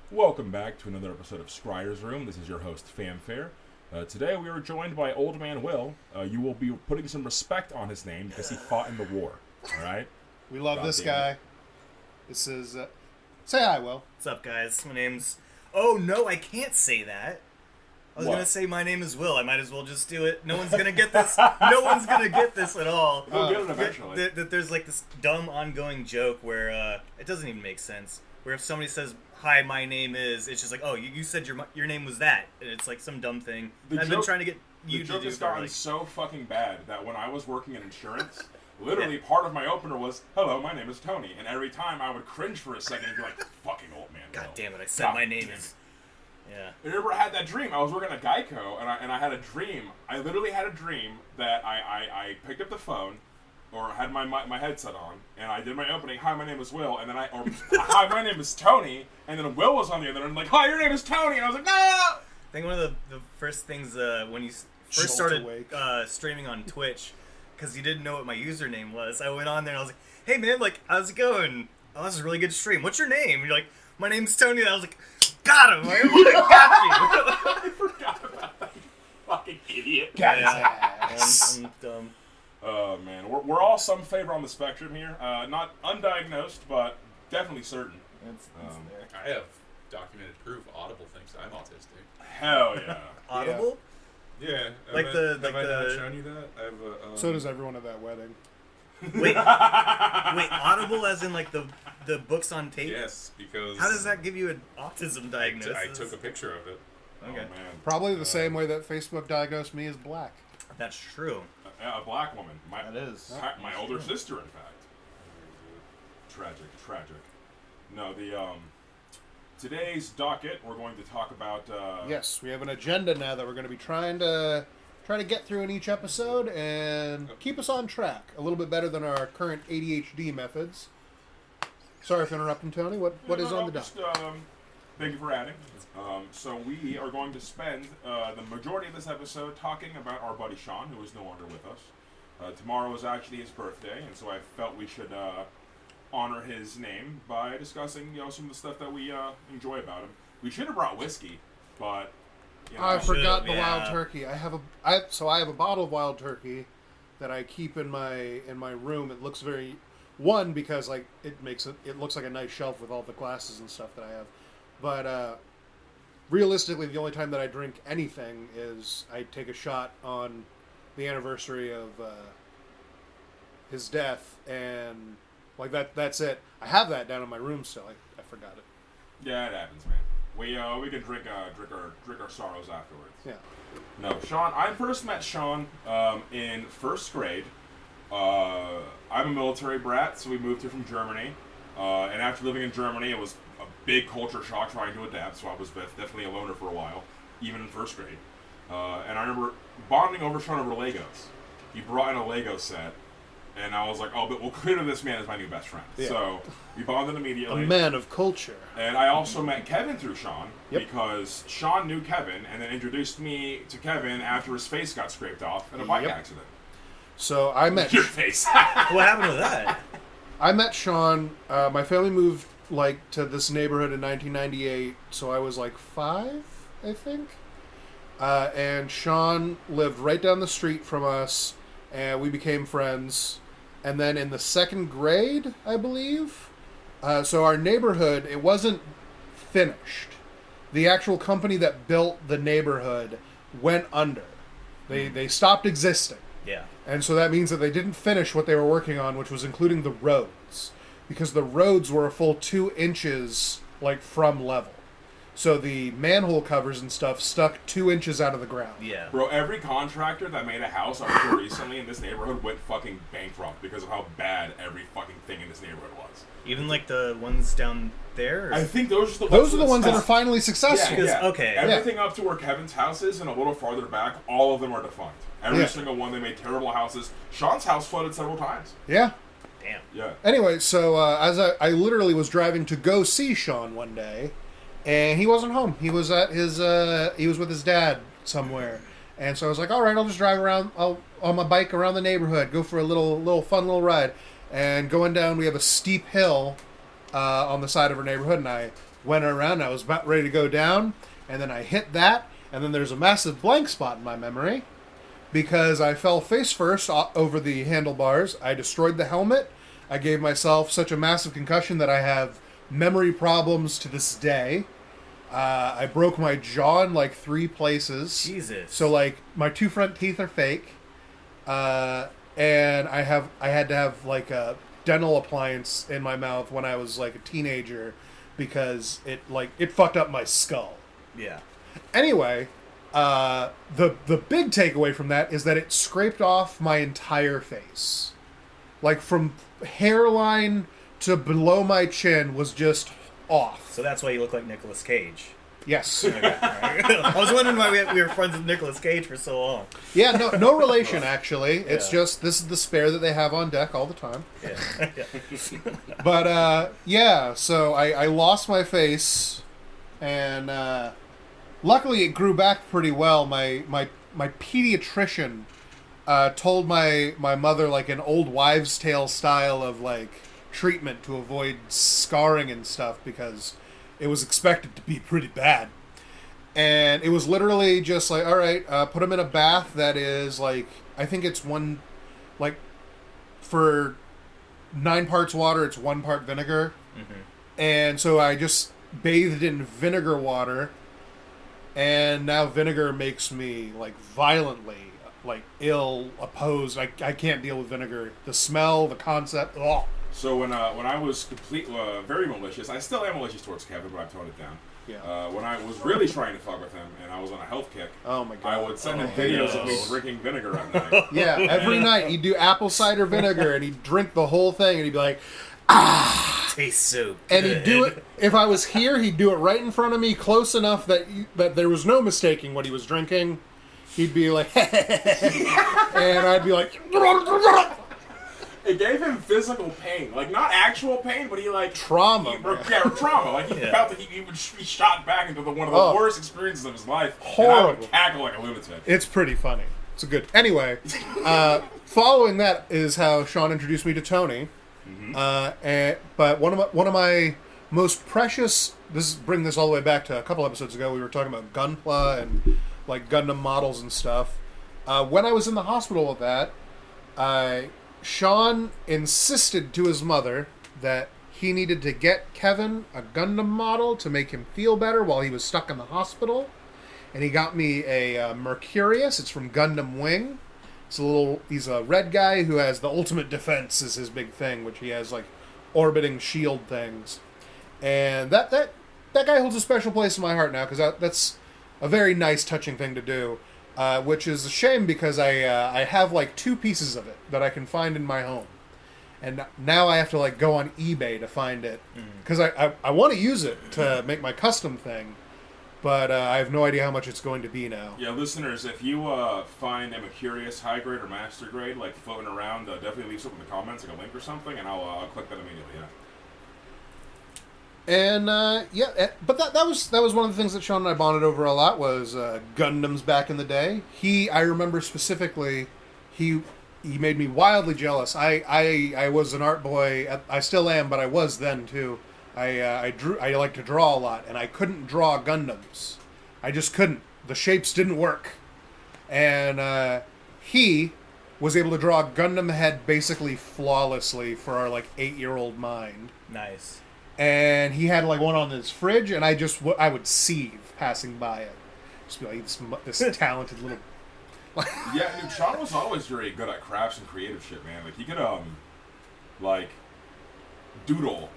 Welcome back to another episode of Scryer's Room. This is your host, Famfare. Today we are joined by Old Man Will. You will be putting some respect on his name because he fought in the war. All right? We love this guy. This is... say hi, Will. What's up, guys? My name's... Oh, no, I can't say that. I was going to say my name is Will. I might as well just do it. No one's going to get this. No one's going to get this at all. We'll get it eventually. There's like this dumb ongoing joke where it doesn't even make sense. Where if somebody says, hi, my name is, it's just like, oh, you said your name was that. And it's like some dumb thing. I've been trying to get you to do it. The joke has gotten so fucking bad that when I was working in insurance... Literally, part of my opener was, hello, my name is Tony. And every time I would cringe for a second and be like, fucking old man. God damn it, I said my name is... Yeah. I remember I had that dream. I was working at Geico, and I had a dream. I literally had a dream that I picked up the phone, or had my headset on, and I did my opening, hi, my name is Will, and then hi, my name is Tony, and then Will was on the other end, like, hi, your name is Tony, and I was like, no! I think one of the first things when you first started streaming on Twitch, because you didn't know what my username was, I went on there and I was like, hey man, like, how's it going? Oh, this is a really good stream. What's your name? And you're like, my name's Tony. And I was like, got him. I got you. I forgot about that, you fucking idiot. I'm dumb. Oh, man. We're all some favor on the spectrum here. Not undiagnosed, but definitely certain. It's there. I have documented proof Audible thinks I'm autistic. Hell yeah. Audible? Yeah. Like have I not shown you that? I have So does everyone at that wedding. Wait, Audible as in like the books on tape? Yes, because... How does that give you an autism diagnosis? I took a picture of it. Okay. Oh, man. Probably the same way that Facebook diagnosed me as black. That's true. A black woman. That is. My older sister, in fact. Tragic. No, today's docket, we're going to talk about... Yes, we have an agenda now that we're going to be trying to get through in each episode and keep us on track a little bit better than our current ADHD methods. Sorry for interrupting, Tony. What is on the docket? Thank you for adding. So we are going to spend the majority of this episode talking about our buddy Sean, who is no longer with us. Tomorrow is actually his birthday, and so I felt we should honor his name by discussing, some of the stuff that we enjoy about him. We should have brought whiskey, but I forgot the wild turkey. I have a bottle of wild turkey that I keep in my room. It looks because like it looks like a nice shelf with all the glasses and stuff that I have. But realistically, the only time that I drink anything is I take a shot on the anniversary of his death, and like that's it. I have that down in my room still. I forgot it. Yeah, it happens, man. We can drink our sorrows afterwards. Yeah. No, Sean. I first met Sean in first grade. I'm a military brat, so we moved here from Germany. And after living in Germany, it was a big culture shock trying to adapt. So I was definitely a loner for a while, even in first grade. And I remember bonding over Sean over Legos. He brought in a Lego set. And I was like, but clearly this man is my new best friend. Yeah. So we bonded immediately. A man of culture. And I also met Kevin through Sean, because Sean knew Kevin and then introduced me to Kevin after his face got scraped off in a bike accident. So I met... Your face. What happened with that? I met Sean. My family moved to this neighborhood in 1998, so I was 5, I think. And Sean lived right down the street from us, and we became friends. And then in the second grade, I believe, so our neighborhood, it wasn't finished. The actual company that built the neighborhood went under. They stopped existing. Yeah. And so that means that they didn't finish what they were working on, which was including the roads. Because the roads were a full 2 inches, from level. So the manhole covers and stuff stuck 2 inches out of the ground. Yeah. Bro, every contractor that made a house up until recently in this neighborhood went fucking bankrupt because of how bad every fucking thing in this neighborhood was. Even the ones down there? Or? I think those are the ones that are finally successful. Yeah. Okay. Everything up to where Kevin's house is and a little farther back, all of them are defunct. Every single one, they made terrible houses. Sean's house flooded several times. Yeah. Damn. Yeah. Anyway, so as I literally was driving to go see Sean one day, and he wasn't home. He was at he was with his dad somewhere. And so I was like, all right, I'll just drive around on my bike around the neighborhood, go for a little fun ride. And going down, we have a steep hill on the side of our neighborhood, and I went around. I was about ready to go down, and then I hit that, and then there's a massive blank spot in my memory because I fell face first over the handlebars. I destroyed the helmet. I gave myself such a massive concussion that I have memory problems to this day. I broke my jaw in like 3 places. Jesus. So like my 2 front teeth are fake, and I had to have like a dental appliance in my mouth when I was like a teenager because it fucked up my skull. Yeah. Anyway, the big takeaway from that is that it scraped off my entire face, like from hairline to below my chin was just off. So that's why you look like Nicolas Cage. Yes. Okay, right. I was wondering why we were friends with Nicolas Cage for so long. Yeah, no relation actually. It's just this is the spare that they have on deck all the time. Yeah. But yeah, so I lost my face, and luckily it grew back pretty well. My pediatrician told my mother like an old wives' tale style of like treatment to avoid scarring and stuff because it was expected to be pretty bad. And it was literally just like, all right, put him in a bath that is like, I think it's one, like, for 9 parts water, it's 1 part vinegar. Mm-hmm. And so I just bathed in vinegar water, and now vinegar makes me, like, violently, like, ill, opposed. I can't deal with vinegar. The smell, the concept, ugh. So when I was very malicious, I still am malicious towards Kevin, but I've toned it down. Yeah. When I was really trying to fuck with him and I was on a health kick, oh my God. I would send him videos of me drinking vinegar at night. Yeah, every night he'd do apple cider vinegar and he'd drink the whole thing and he'd be like, ah, tastes so good. And he'd do it. If I was here, he'd do it right in front of me, close enough that there was no mistaking what he was drinking. He'd be like, and I'd be like. It gave him physical pain, like not actual pain, but he like trauma. Trauma. Like he felt that he would be shot back into one of the worst experiences of his life. Horrible. And I would cackle like a lunatic. It's pretty funny. It's a good. Anyway, following that is how Sean introduced me to Tony. Mm-hmm. But one of my most precious. Bring this all the way back to a couple episodes ago. We were talking about Gunpla and like Gundam models and stuff. When I was in the hospital with that, Sean insisted to his mother that he needed to get Kevin a Gundam model to make him feel better while he was stuck in the hospital. And he got me a Mercurius. It's from Gundam Wing. He's a red guy who has the ultimate defense is his big thing, which he has like orbiting shield things. And that guy holds a special place in my heart now because that's a very nice, touching thing to do. Which is a shame because I have like 2 pieces of it that I can find in my home, and now I have to like go on eBay to find it because I want to use it to make my custom thing, but I have no idea how much it's going to be now. Yeah, listeners, if you find a Mercurius high grade or master grade like floating around, definitely leave something in the comments, like a link or something, and I'll click that immediately. Yeah. And but that was one of the things that Sean and I bonded over a lot was Gundams back in the day. I remember specifically, he made me wildly jealous. I was an art boy. I still am, but I was then too. I like to draw a lot, and I couldn't draw Gundams. I just couldn't. The shapes didn't work, and he was able to draw a Gundam head basically flawlessly for our like 8-year-old mind. Nice. And he had like one on his fridge, and I would seethe passing by it. Just be like, this talented little. Yeah, dude, Sean was always very good at crafts and creative shit, man. Like he could like doodle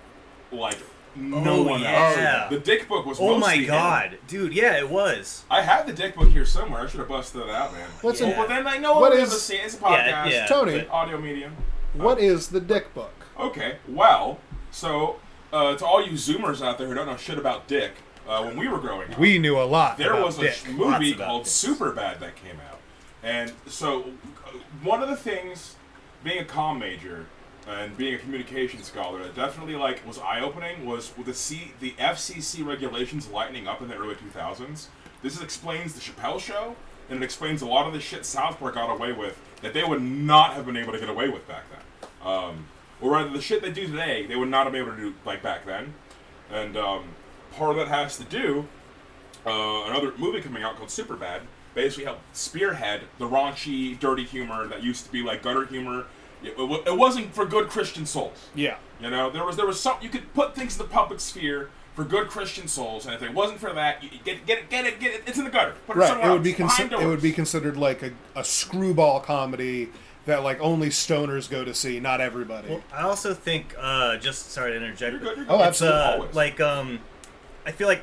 like no one else. The dick book was. Oh my mostly God, him. Dude! Yeah, it was. I have the dick book here somewhere. I should have busted it out, man. But then I know what is it's a podcast. Yeah, Tony, audio medium. What is the dick book? Okay, well, so. To all you Zoomers out there who don't know shit about dick, when we were growing up, we knew a lot. There was a movie called dick. Superbad that came out, and so one of the things, being a comm major and being a communication scholar, that definitely like was eye-opening was with the FCC regulations lightening up in the early 2000s. This explains the Chappelle Show, and it explains a lot of the shit South Park got away with that they would not have been able to get away with back then. Or rather, the shit they do today, they would not have been able to do like back then. And part of that has to do another movie coming out called Superbad. Basically helped spearhead the raunchy, dirty humor that used to be like gutter humor. It wasn't for good Christian souls. Yeah. You know, there was some, you could put things in the public sphere for good Christian souls, and if it wasn't for that, you get it. It's in the gutter. Put it somewhere else, behind doors. It would be considered like a screwball comedy that like only stoners go to see, not everybody. Well, I also think just sorry to interject. You're good. Oh, absolutely. Like I feel like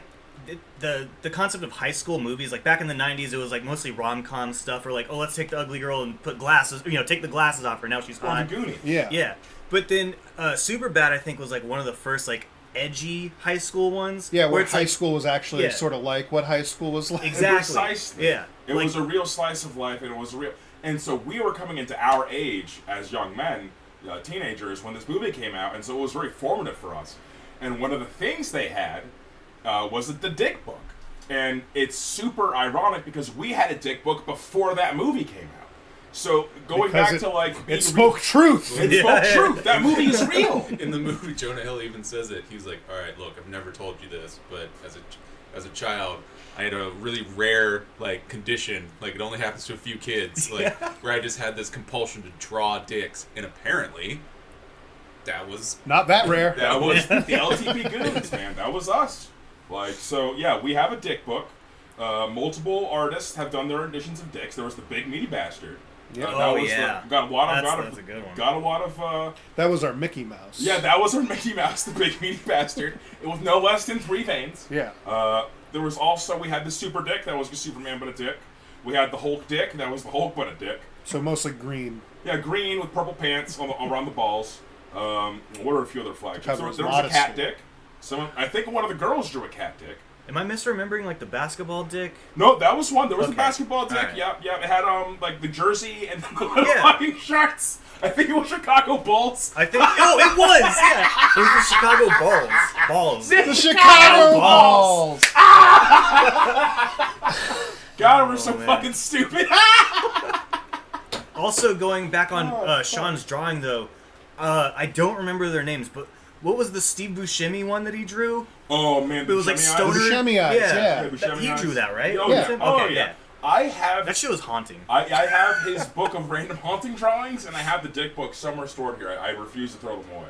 the concept of high school movies, like back in the 90s, it was like mostly rom-com stuff, or like, oh, let's take the ugly girl and put glasses, take the glasses off her, now she's hot. Yeah. But then Superbad, I think, was like one of the first like edgy high school ones. Yeah, where high school was actually sort of like what high school was like. Exactly. Precisely. Yeah. It was a real slice of life, and it was real. And so we were coming into our age as young men, teenagers, when this movie came out, and so it was very formative for us. And one of the things they had was the Dick book. And it's super ironic because we had a Dick book before that movie came out. So going back to like... It spoke truth. It spoke truth. That movie is real. In the movie, Jonah Hill even says it. He's like, all right, look, I've never told you this, but as a child, I had a really rare like condition, like it only happens to a few kids, like where I just had this compulsion to draw dicks, and apparently that was not that rare. That was the LTP goons, man. That was us. Like, so yeah, we have a Dick book. Multiple artists have done their editions of Dicks. There was the Big Meaty Bastard. Yeah. Got a lot that's a good one. Got a lot of. That was our Mickey Mouse. Yeah, that was our Mickey Mouse, the Big Meaty Bastard. It was no less than 3 veins. Yeah. There was also, we had the Super Dick, that was just Superman but a dick. We had the Hulk Dick, that was the Hulk but a dick. So mostly green. Yeah, green with purple pants around the balls. What are a few other flagships? There was a cat dick. I think one of the girls drew a cat dick. Am I misremembering like the basketball dick? No, that was one. There was a Okay. basketball dick. Right. Yeah. It had like the jersey and the fucking shirts. I think it was Chicago Bulls. I think. Oh, it was. Yeah, it was the Chicago Balls. The Chicago Balls. God, we're so man. fucking stupid. Also, going back on Sean's drawing though, I don't remember their names, but what was the Steve Buscemi one that he drew? Oh man, It was like stoner. Buscemi eyes, yeah. Buscemi He eyes. drew that, right? Oh, Yeah. yeah. Okay, Oh, yeah. I have. That shit was haunting. I have his book of random haunting drawings, and I have the Dick book somewhere stored here. I refuse to throw them away.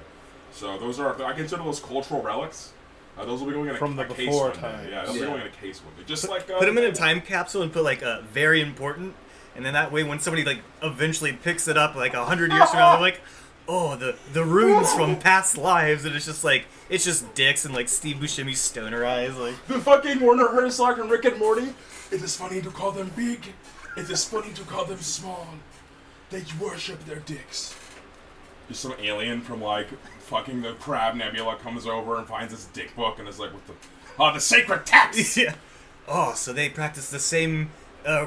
So those are, I consider those cultural relics. Those will be going in From the a case before one time. day. Yeah, they'll be going in a case one day. Just like Put them in a time capsule and put like a very important, and then that way when somebody like eventually picks it up like 100 years from now, they're like, oh, the runes from past lives, and it's just dicks and like Steve Buscemi stoner eyes, like the fucking Werner Herzog and Rick and Morty. It is funny to call them big. It is funny to call them small. They worship their dicks. Just some alien from like fucking the Crab Nebula comes over and finds this dick book and is like, what the sacred text. yeah. Oh, so they practice the same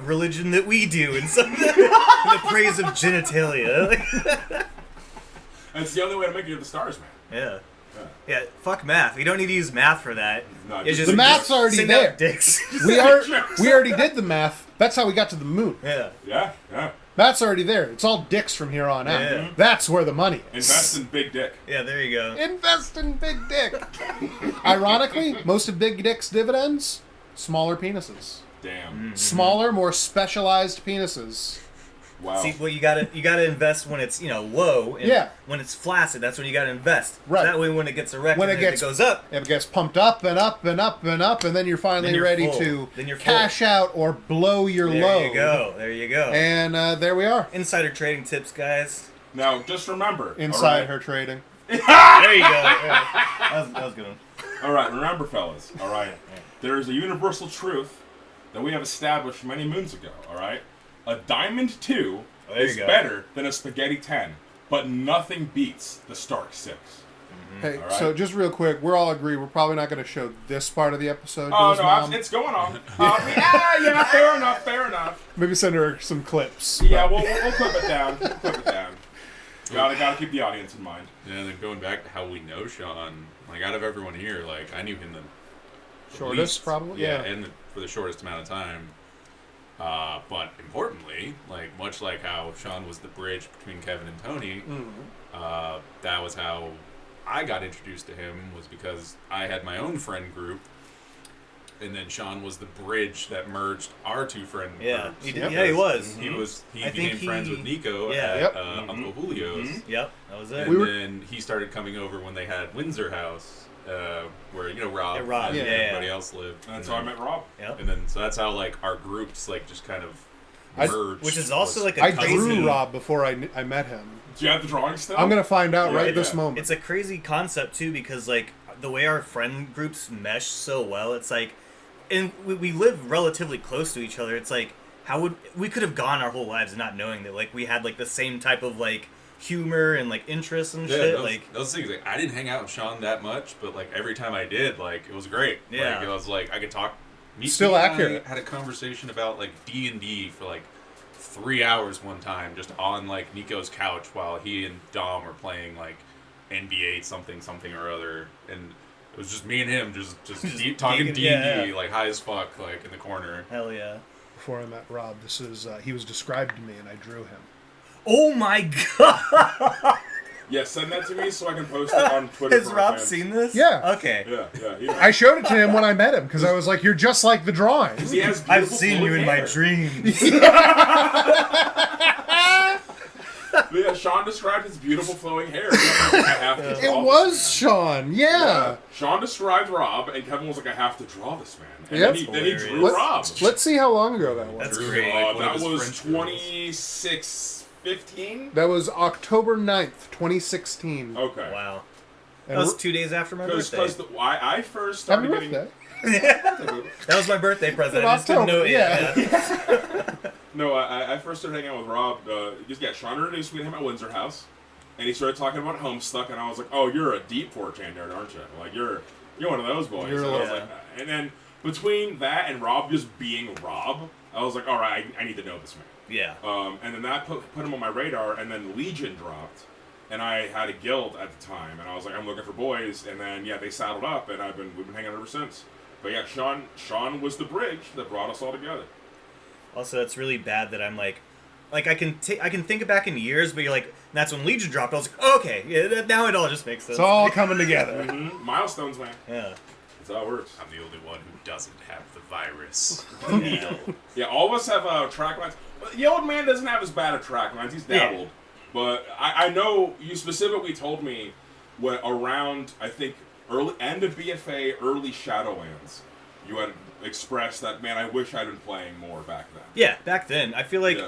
religion that we do, and some the praise of genitalia. That's the only way to make it to the stars, man. Yeah, fuck math. We don't need to use math for that. No, It's just- The math's already send there. out dicks. We already did the math. That's how we got to the moon. Yeah. Yeah. That's already there. It's all dicks from here on out. Yeah. That's where the money is. Invest in big dick. Yeah, there you go. Invest in big dick. Ironically, most of big dick's dividends, smaller penises. Damn. Mm-hmm. Smaller, more specialized penises. Wow. See, well, you gotta invest when it's low. And Yeah. When it's flaccid, that's when you gotta invest. Right. That way, when it gets erect, When and it then gets- it goes up. It gets pumped up and up and up and up, and then you're finally Then you're ready full. to Then you're full. cash out or blow your load. There you go. And there we are. Insider trading tips, guys. Now, just remember. Inside her trading. There you go. Yeah. That was a good one. All right, remember, fellas. All right. There is a universal truth that we have established many moons ago. All right. A diamond 2 there you is go. better than a spaghetti 10, but nothing beats the Stark 6. Hey, All right. so just real quick, we're all agree we're probably not going to show this part of the episode. to Oh his no, mom. it's going on. Yeah, fair enough. Maybe send her some clips. Yeah, we'll clip it down. Gotta keep the audience in mind. Yeah, and then going back to how we know Sean, like out of everyone here, like I knew him the Shortest, least, probably? Yeah, Yeah. and for the shortest amount of time. But importantly, like much like how Sean was the bridge between Kevin and Tony, that was how I got introduced to him. Was because I had my own friend group and then Sean was the bridge that merged our two friend Yeah, groups. he did. Yeah, he was. He became friends with Nico Yeah. at Uncle Julio's. Yep, that was it. And then he started coming over when they had Windsor House, where Rob, and everybody else lived. And that's how I met Rob. Yep. And then so that's how like our groups like just kind of merged. Which is also like a I crazy... drew Rob before I met him. Do you have the drawing still? I'm gonna find out this moment. It's a crazy concept too, because like the way our friend groups mesh so well, it's like, and we live relatively close to each other. It's like, how would we could have gone our whole lives not knowing that like we had like the same type of like humor and like interests and shit. Those things. Like I didn't hang out with Sean that much, but like every time I did, like it was great. Yeah, like, it was like I could talk. Still accurate. I had a conversation about like D&D for like 3 hours one time, just on like Nico's couch while he and Dom were playing like NBA something or other, and it was just me and him just deep talking D&D, like high as fuck, like in the corner. Hell yeah. Before I met Rob, this is he was described to me and I drew him. Oh my god! Yeah, send that to me so I can post it on Twitter. Has Rob seen this? Yeah. Okay. Yeah. I showed it to him when I met him because I was like, "You're just like the drawing." He has I've seen you in my dreams. Yeah, Sean described his beautiful flowing hair. I have to It draw was this Sean. Yeah. Sean described Rob, and Kevin was like, "I have to draw this man." And Yep. then he drew Rob. Let's see how long ago that was. That's great. That was 2615. That was October 9th, 2016. Okay. Wow. And That was 2 days after my birthday. Because I first Happy started birthday. That was my birthday present. In I just didn't know it October, yet. No, I first started hanging out with Rob. Sean introduced me to him at Windsor House, and he started talking about Homestuck, and I was like, "Oh, you're a deep 4chan nerd, aren't you? Like you're one of those boys." And I was like, and then between that and Rob just being Rob, I was like, "All right, I need to know this man." Yeah. And then that put him on my radar, and then Legion dropped, and I had a guild at the time, and I was like, I'm looking for boys, and then they saddled up, and we've been hanging out ever since. But yeah, Sean was the bridge that brought us all together. Also, it's really bad that I'm like I can think back in years, but you're like, that's when Legion dropped. I was like, oh, okay, yeah, now it all just makes sense. It's all coming together. Mm-hmm. Milestones, man. Yeah. That's how it works. I'm the only one who doesn't have the virus. Yeah, all of us have track lines. The old man doesn't have as bad a track lines. He's dabbled. Yeah. But I know you specifically told me when around, I think, end of BFA, early Shadowlands, you had expressed that, man, I wish I'd been playing more back then. Yeah, back then. I feel like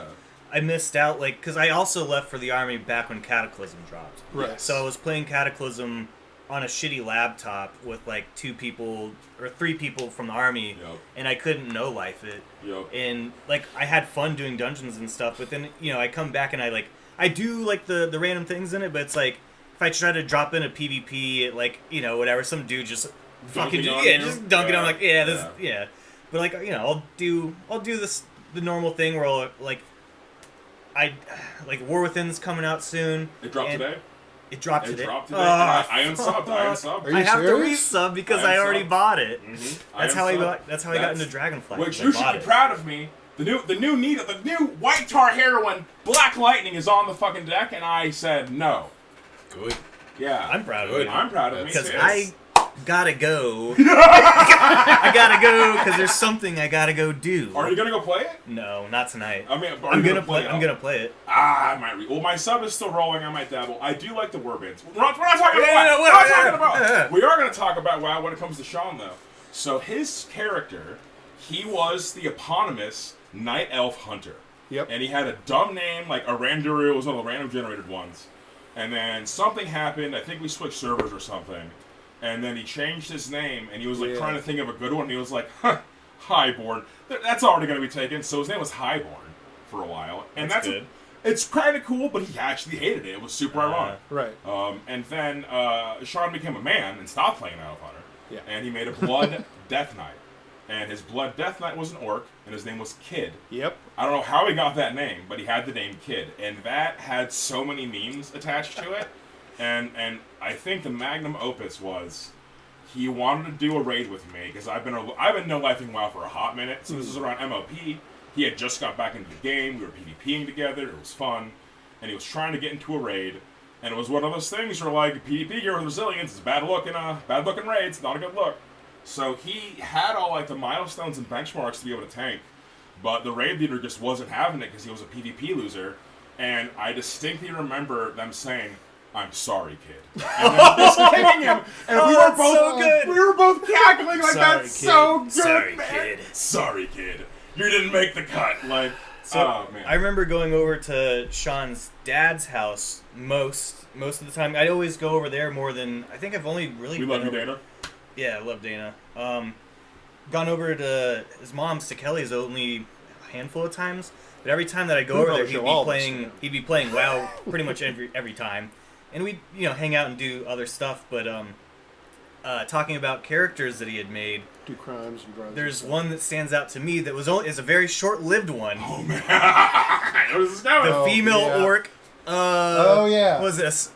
I missed out, because I also left for the Army back when Cataclysm dropped. Right. So I was playing Cataclysm on a shitty laptop with, 2 people or 3 people from the Army, and I couldn't no-life it. Yep. And, I had fun doing dungeons and stuff, but then, I come back and I do, the random things in it, but it's if I try to drop in a PvP, whatever, some dude just fucking just dunk it. I'm like, but I'll do the normal thing where I'll, War Within's coming out soon. It dropped today. It dropped today. I unsubbed. I have to resub because I already bought it. Mm-hmm. That's how I got into Dragonfly. Which you should be proud of me. The new White Tar heroine, Black Lightning is on the fucking deck, and I said no. Good. Yeah, I'm proud of you. I'm proud of me because too. I gotta go. I gotta go because there's something I gotta go do. Are you gonna go play it? No, not tonight. I mean, I'm gonna play it. I might. Well, my sub is still rolling. I might dabble. I do like the warbands. We're not talking about. We are gonna talk about WoW when it comes to Sean, though. So his character, he was the eponymous Night Elf Hunter. Yep. And he had a dumb name, like Aranduru was one of the random generated ones. And then something happened. I think we switched servers or something. And then he changed his name, and he was trying to think of a good one. And he was like, Highborn. That's already going to be taken. So his name was Highborn for a while. And that's good. It's kind of cool, but he actually hated it. It was super ironic. Right. And then Sean became a man and stopped playing Elf Hunter. Yeah. And he made a Blood Death Knight. And his Blood Death Knight was an orc, and his name was Kid. Yep. I don't know how he got that name, but he had the name Kid. And that had so many memes attached to it. And I think the magnum opus was he wanted to do a raid with me, because I've been no-lifing WoW for a hot minute. So this was around MOP. He had just got back into the game. We were PvPing together. It was fun. And he was trying to get into a raid. And it was one of those things where, PvP gear with resilience is bad look in raids. Not a good look. So he had all like the milestones and benchmarks to be able to tank, but the raid leader just wasn't having it because he was a PvP loser. And I distinctly remember them saying, "I'm sorry, kid," and then just kicking him. And we were both so good. We were both cackling like, Sorry, "That's kid. so good, Sorry, man. kid. Sorry, kid. You didn't make the cut." Like, So oh man. I remember going over to Sean's dad's house most of the time. I always go over there more than I think I've only really. We love you, been over- Dana. Yeah, I love Dana. Gone over to his mom's, to Kelly's, only a handful of times. But every time that I go We'll over there, probably show all of us, he'd be playing WoW pretty much every time, and we'd hang out and do other stuff. But talking about characters that he had made, Do crimes and drugs. there's one that stands out to me that is a very short-lived one. Oh man. What is this going? The female yeah. orc. Oh, yeah. What was this?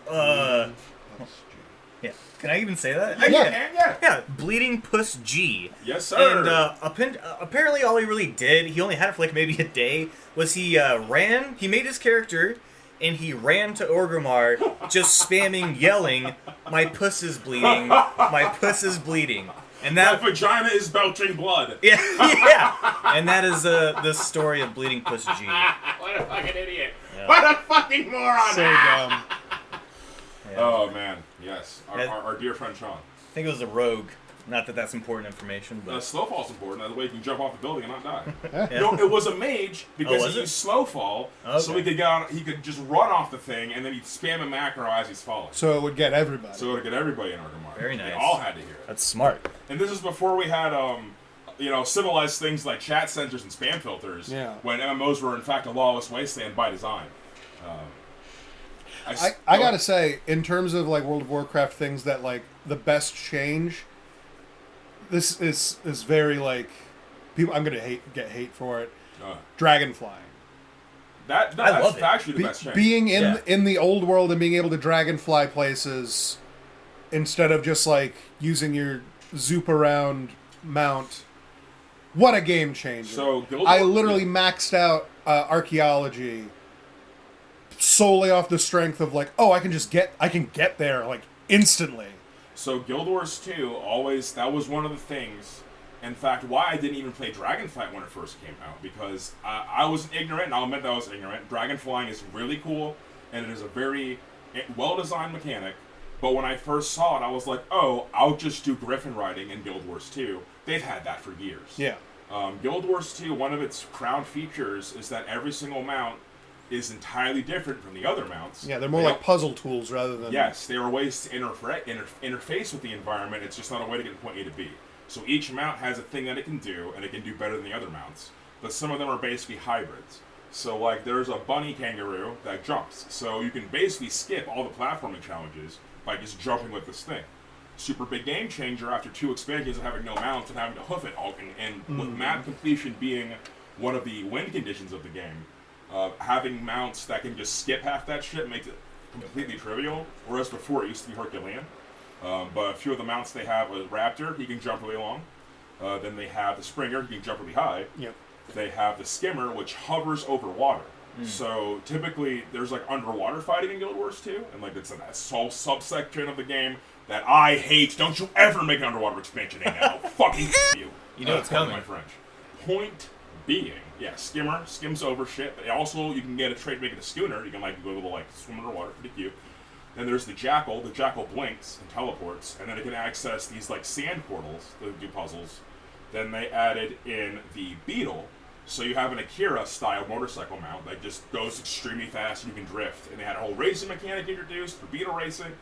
Yeah. Can I even say that? Yeah. Yeah, Bleeding Puss G. Yes, sir. And apparently all he really did, he only had it for like maybe a day, was he made his character, and he ran to Orgrimmar just spamming, yelling, "My puss is bleeding, my puss is bleeding." And My that, vagina is belching blood. yeah, yeah. And that is the story of Bleeding Puss G. What a fucking idiot. Yeah. What a fucking moron. So dumb. Yeah. Oh man, yes. Yeah. Our dear friend Sean. I think it was a rogue. Not that that's important information, but Snowfall's important. That way you can jump off the building and not die. yeah. No, it was a mage because was he it? used Snowfall, so Okay. he could get on. He could just run off the thing, and then he'd spam a macro as he's falling. So it would get everybody. So it would get everybody in Arkham. Very They nice. all had to hear it. That's smart. And this is before we had, civilized things like chat censors and spam filters. Yeah. When MMOs were in fact a lawless wasteland by design. I gotta say, in terms of like World of Warcraft things that like the best change, this is very like people. I'm gonna get hate for it. Dragon flying. That's love it. actually the best change. Being Yeah. in the old world and being able to dragonfly places instead of just like using your zoop around mount. What a game changer! So Guild I Wars- literally maxed out archaeology solely off the strength of like, oh, I can get there like instantly. So Guild Wars 2 that was one of the things, in fact, why I didn't even play Dragonflight when it first came out, because I was ignorant, and I'll admit that I was ignorant. Dragonflying is really cool, and it is a very well-designed mechanic, but when I first saw it, I was like, oh, I'll just do Griffin riding in Guild Wars 2. They've had that for years. Yeah. Guild Wars 2, one of its crown features is that every single mount is entirely different from the other mounts. Yeah, they're more like puzzle tools rather than... Yes, there are ways to interface with the environment. It's just not a way to get from point A to B. So each mount has a thing that it can do, and it can do better than the other mounts. But some of them are basically hybrids. So, like, there's a bunny kangaroo that jumps. So you can basically skip all the platforming challenges by just jumping with this thing. Super big game changer after 2 expansions of having no mounts and having to hoof it all. And with map completion being one of the win conditions of the game, having mounts that can just skip half that shit makes it completely trivial, whereas before it used to be Herculean. But a few of the mounts they have, a Raptor, he can jump really long. Then they have the Springer, he can jump really high. Yep. They have the Skimmer, which hovers over water. So typically there's like underwater fighting in Guild Wars 2, and like it's a whole subsection of the game that I hate. Don't you ever make an underwater expansion name now. Fucking you. You know it's pardon coming. my French. Point being, yeah, Skimmer skims over shit. But also, you can get a trait making a schooner. You can like go a little like swim underwater, pretty cute. Then there's the Jackal. The Jackal blinks and teleports, and then it can access these like sand portals that do puzzles. Then they added in the Beetle, so you have an Akira-style motorcycle mount that just goes extremely fast and you can drift. And they had a whole racing mechanic introduced for Beetle racing.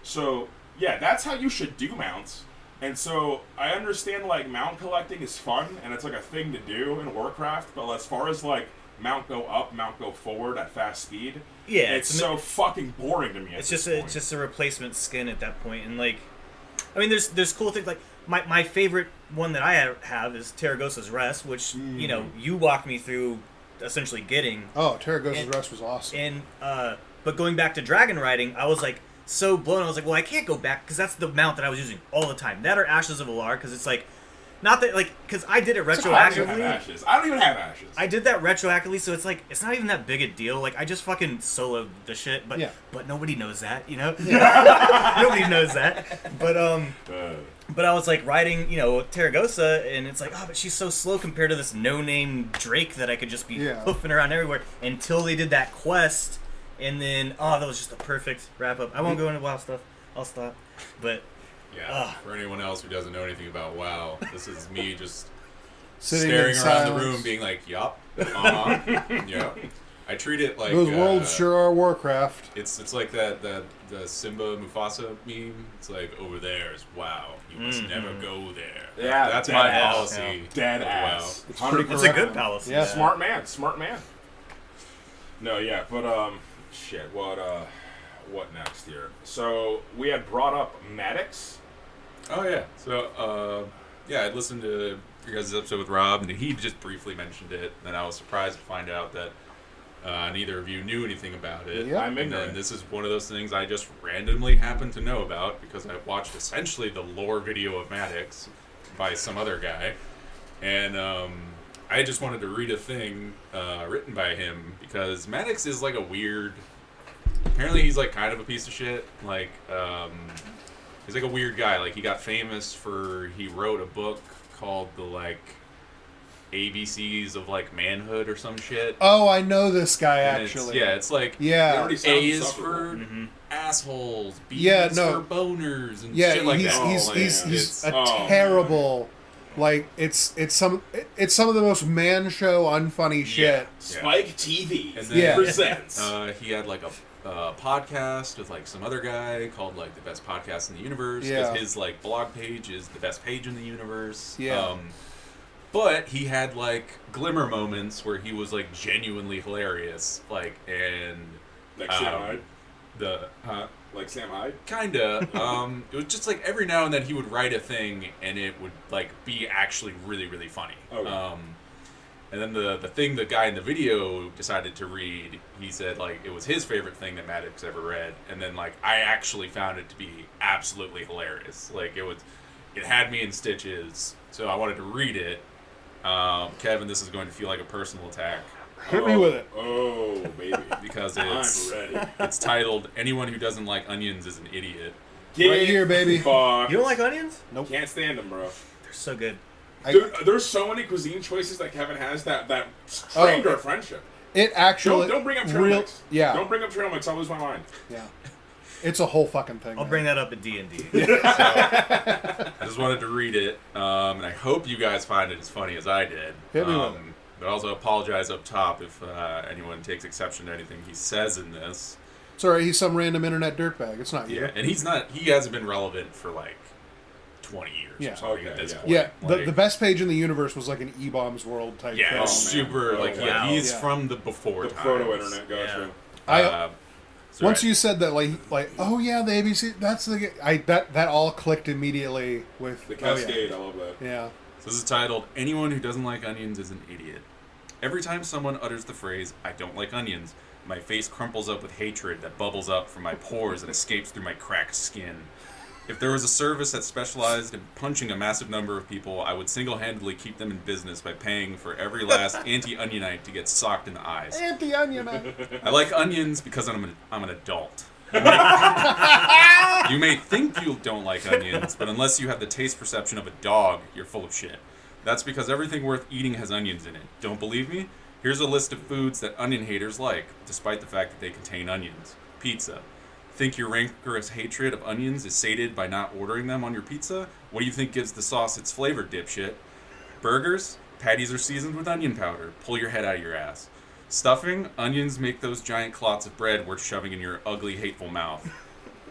So yeah, that's how you should do mounts. And so I understand like mount collecting is fun and it's like a thing to do in Warcraft, but as far as like mount go up, mount go forward at fast speed, Yeah, it's so fucking boring to me. It's just a replacement skin at that point, and like, I mean, there's cool things like my favorite one that I have is Terragosa's Rest, which you walked me through essentially getting. Oh, Terragosa's Rest was awesome. And but going back to dragon riding, I was like so blown. I was like, well, I can't go back because that's the mount that I was using all the time. That or Ashes of Alar, because it's like, not that like, because I did it I don't even have retroactively. ashes. I don't even have ashes. I did that retroactively, so it's like it's not even that big a deal. Like I just fucking soloed the shit, but Yeah. but nobody knows that, you know. Nobody knows that. But But I was like riding, Taragosa, and it's like, oh, but she's so slow compared to this no-name Drake that I could just be hoofing around everywhere until they did that quest, and then that was just a perfect wrap up. I won't go into WoW stuff. I'll stop. But for anyone else who doesn't know anything about WoW, this is me just sitting staring around the silence. room, being like, "Yup, yeah." I treat it like Those worlds sure are Warcraft. It's like the Simba Mufasa meme. It's like, over there is WoW. You must never go there. Yeah, that's my ass. policy. Dead with ass. WoW. It's a good policy. Yeah. Smart man. No, yeah, but shit. What next here? So we had brought up Maddox. Oh yeah. So I listened to your guys' episode with Rob, and he just briefly mentioned it, and I was surprised to find out that neither of you knew anything about it. Yep. I'm ignorant. And this is one of those things I just randomly happened to know about because I watched essentially the lore video of Maddox by some other guy, and I just wanted to read a thing written by him because Maddox is like a weird. Apparently, he's like kind of a piece of shit. Like, he's like a weird guy. Like, he got famous he wrote a book called the like ABCs of like manhood or some shit. Oh, I know this guy And actually. it's like Yeah. A is for assholes, B is for boners, and shit like that. He's a terrible. Like it's some of the most man show unfunny shit. Spike TV And then, presents. He had like a podcast with like some other guy called like the best podcast in the universe. Because his like blog page is the best page in the universe. Yeah. But he had like glimmer moments where he was like genuinely hilarious, like Like Sam Hyde. Like Sam Hyde, kinda. It was just like every now and then he would write a thing and it would like be actually really really funny. Okay. And then the thing the guy in the video decided to read, he said like it was his favorite thing that Maddox ever read, and then like I actually found it to be absolutely hilarious. Like it had me in stitches, so I wanted to read it. Kevin, this is going to feel like a personal attack. Hit me with it. Oh, baby. Because I'm ready. it's titled, "Anyone Who Doesn't Like Onions is an Idiot." Right here, baby. Fuck. You don't like onions? Nope. Can't stand them, bro. They're so good. Dude, there's so many cuisine choices that Kevin has that strained our friendship. It actually Don't bring up trail mix. Yeah. Don't bring up trail mix. I'll lose my mind. Yeah. It's a whole fucking thing. I'll bring that up at D&D. I just wanted to read it, and I hope you guys find it as funny as I did. Hit me with it. But also apologize up top if anyone takes exception to anything he says in this. It's alright, he's some random internet dirtbag. It's not you. Yeah, and he hasn't been relevant for like 20 years or something at this point. Yeah, Like, the best page in the universe was like an E-Bombs World type yeah, thing. it's super, like, wow. he's from the before The times. proto-internet, gotcha. Once you said that, like, oh yeah, the ABC, that's the that all clicked immediately with The Cascade, I love that. Yeah. So this is titled, "Anyone Who Doesn't Like Onions is an Idiot." Every time someone utters the phrase, "I don't like onions," my face crumples up with hatred that bubbles up from my pores and escapes through my cracked skin. If there was a service that specialized in punching a massive number of people, I would single-handedly keep them in business by paying for every last anti-onionite to get socked in the eyes. Anti-onion, man. I like onions because I'm an adult. You may think you don't like onions, but unless you have the taste perception of a dog, you're full of shit. That's because everything worth eating has onions in it. Don't believe me? Here's a list of foods that onion haters like, despite the fact that they contain onions. Pizza. Think your rancorous hatred of onions is sated by not ordering them on your pizza? What do you think gives the sauce its flavor, dipshit? Burgers? Patties are seasoned with onion powder. Pull your head out of your ass. Stuffing? Onions make those giant clots of bread worth shoving in your ugly, hateful mouth.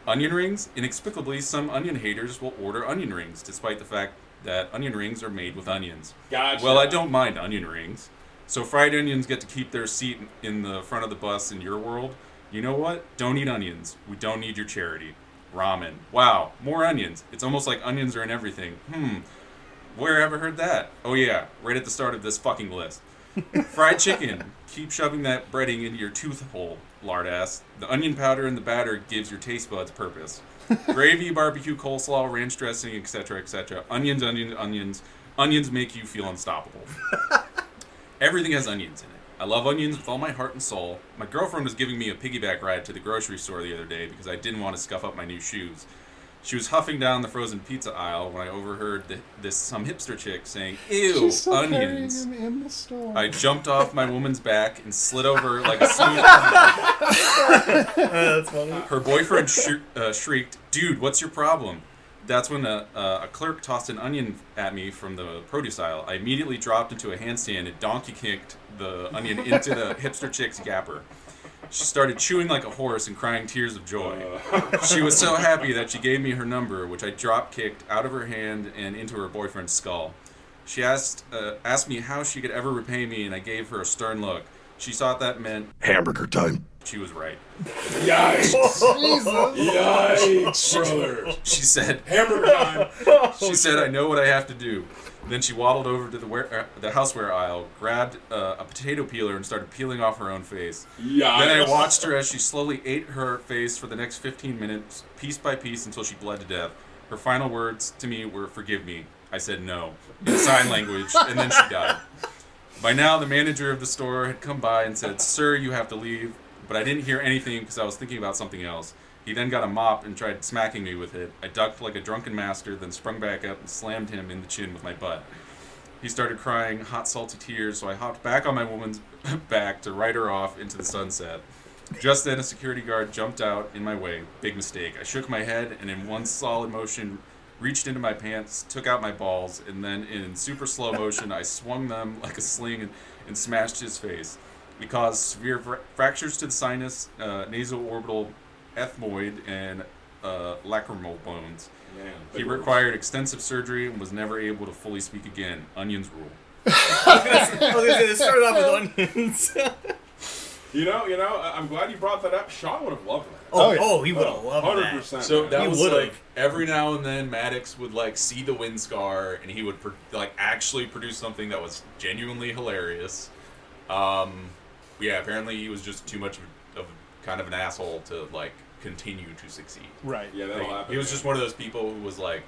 Onion rings? Inexplicably, some onion haters will order onion rings, despite the fact that onion rings are made with onions. Gotcha. Well, I don't mind onion rings. So fried onions get to keep their seat in the front of the bus in your world? You know what? Don't eat onions. We don't need your charity. Ramen. Wow, more onions. It's almost like onions are in everything. Where ever heard that? Oh yeah, right at the start of this fucking list. Fried chicken. Keep shoving that breading into your tooth hole, lard ass. The onion powder in the batter gives your taste buds purpose. Gravy, barbecue, coleslaw, ranch dressing, etc., etc. Onions, onions, onions. Onions make you feel unstoppable. Everything has onions in it. I love onions with all my heart and soul. My girlfriend was giving me a piggyback ride to the grocery store the other day because I didn't want to scuff up my new shoes. She was huffing down the frozen pizza aisle when I overheard some hipster chick saying, "Ew, onions." Him in the store. I jumped off my woman's back and slid over like a smooth. That's funny. Her boyfriend shrieked, "Dude, what's your problem?" That's when a clerk tossed an onion at me from the produce aisle. I immediately dropped into a handstand and donkey kicked the onion into the hipster chick's gapper. She started chewing like a horse and crying tears of joy. She was so happy that she gave me her number, which I drop-kicked out of her hand and into her boyfriend's skull. She asked me how she could ever repay me, and I gave her a stern look. She thought that meant hamburger time. She was right. Yikes! Yikes, brother! She said, "Hamburger time." She said, "I know what I have to do." Then she waddled over to the houseware aisle, grabbed a potato peeler, and started peeling off her own face. Yikes. Then I watched her as she slowly ate her face for the next 15 minutes, piece by piece, until she bled to death. Her final words to me were, "Forgive me." I said no, in sign language, and then she died. By now, the manager of the store had come by and said, "Sir, you have to leave." But I didn't hear anything because I was thinking about something else. He then got a mop and tried smacking me with it. I ducked like a drunken master, then sprung back up and slammed him in the chin with my butt. He started crying hot, salty tears, so I hopped back on my woman's back to ride her off into the sunset. Just then, a security guard jumped out in my way. Big mistake. I shook my head and in one solid motion reached into my pants, took out my balls, and then in super slow motion, I swung them like a sling and smashed his face. It caused severe fractures to the sinus, nasoorbital ethmoid, and lacrimal bones. Man, he required extensive surgery and was never able to fully speak again. Onions rule. I was gonna say, this started off with onions. You know, I'm glad you brought that up. Sean would have loved that. Oh, he would have loved 100%. that. So that He was would've. like every now and then Maddox would like see the wind scar and he would actually produce something that was genuinely hilarious. Yeah, apparently he was just too much of kind of an asshole to like continue to succeed. Right. Yeah, that'll happen. He was just one of those people who was like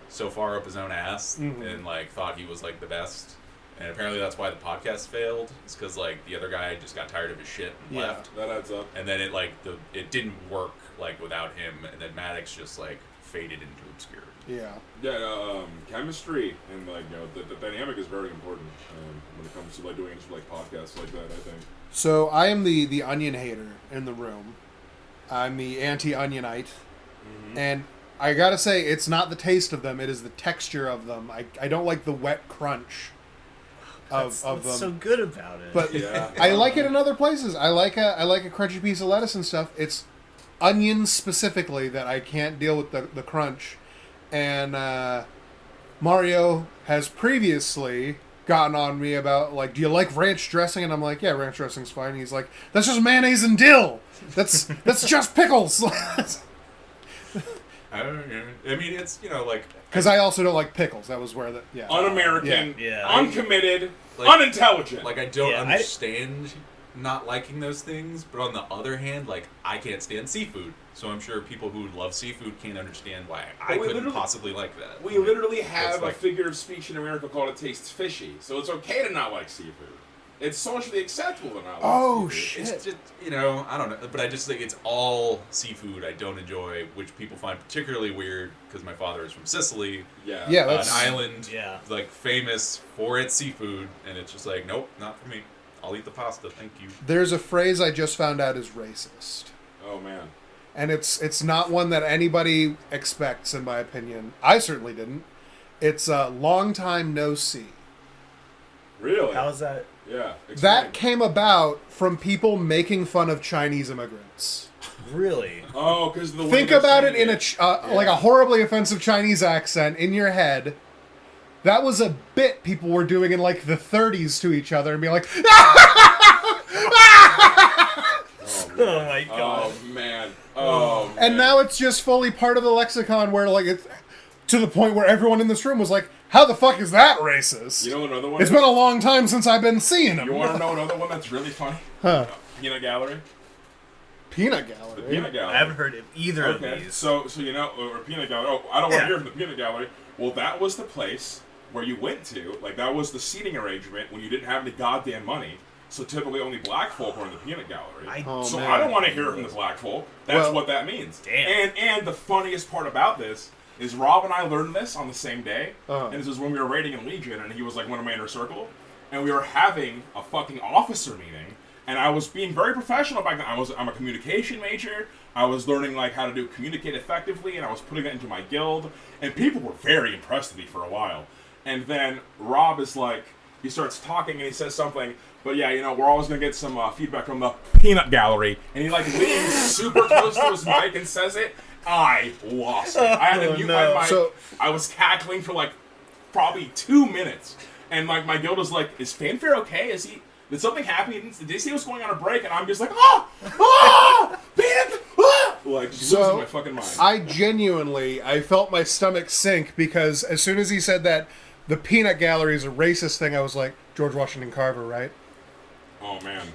so far up his own ass Mhm. and like thought he was like the best. And apparently that's why the podcast failed. It's because like the other guy just got tired of his shit and Yeah. left. That adds up. And then it didn't work like without him. And then Maddox just like faded into obscurity. Yeah. Yeah, chemistry and like the dynamic is very important when it comes to like doing just like podcasts like that. I think. So I am the onion hater in the room. I'm the anti-onionite, and I gotta say it's not the taste of them; it is the texture of them. I don't like the wet crunch of What's them. so good about it? But Yeah. I like it in other places. I like a crunchy piece of lettuce and stuff. It's onions specifically that I can't deal with the crunch. And Mario has previously gotten on me about like, do you like ranch dressing? And I'm like, yeah, ranch dressing's fine. And he's like, that's just mayonnaise and dill. That's just pickles. I don't know. I mean, it's, like... Because I also don't like pickles. That was where Un-American, Yeah. uncommitted, Like- unintelligent. Like, I don't Yeah, understand not liking those things, but on the other hand, like, I can't stand seafood. So I'm sure people who love seafood can't understand why I we couldn't literally- possibly like that. We literally have It's like- a figure of speech in America called "it tastes fishy," so it's okay to not like seafood. It's socially acceptable to not like Oh, seafood. shit. It's just, I don't know, but I just think it's all seafood I don't enjoy, which people find particularly weird because my father is from Sicily, Yeah. Yeah, an that's island Yeah. like famous for its seafood, and it's just like, nope, not for me. I'll eat the pasta, thank you. There's a phrase I just found out is racist. Oh man. And it's not one that anybody expects, in my opinion. I certainly didn't. It's a long time no see. Really? How's that? Yeah. That explain. came about from people making fun of Chinese immigrants. Really? Oh, because the way Think they're about it saying in like a horribly offensive Chinese accent in your head. That was a bit people were doing in like the 30s to each other and being like, Oh my god. Oh man. Oh man. and now it's just fully part of the lexicon where like it's to the point where everyone in this room was like, how the fuck is that racist? You know another one? It's been a long time since I've been seeing him. You want to know another one that's really funny? Huh. Peanut Gallery. Peanut The Gallery. Peanut Gallery. I haven't heard of either of Okay, these. so or Peanut Gallery. Oh, I don't want to Yeah. hear from the Peanut Gallery. Well, that was the place where you went to. Like that was the seating arrangement when you didn't have any goddamn money. So typically only black folk are in the peanut gallery. I don't want to hear from the black folk. That's what that means. Damn. And the funniest part about this is Rob and I learned this on the same day. And this is when we were raiding in Legion, and he was like one of my inner circle. And we were having a fucking officer meeting. And I was being very professional back then. I'm a communication major. I was learning like how to communicate effectively, and I was putting that into my guild. And people were very impressed with me for a while. And then Rob is like, he starts talking and he says something, but yeah, you know, we're always gonna get some feedback from the peanut gallery. And he like leans super close to his mic and says it. I lost it. I had to mute my mic. So, I was cackling for like probably 2 minutes. And like my guild was like, is Famfare okay? Did something happen? Did they see what's going on a break? And I'm just like, peanut, like just losing my fucking mind. I felt my stomach sink because as soon as he said that the peanut gallery is a racist thing, I was like, George Washington Carver, right? Oh man.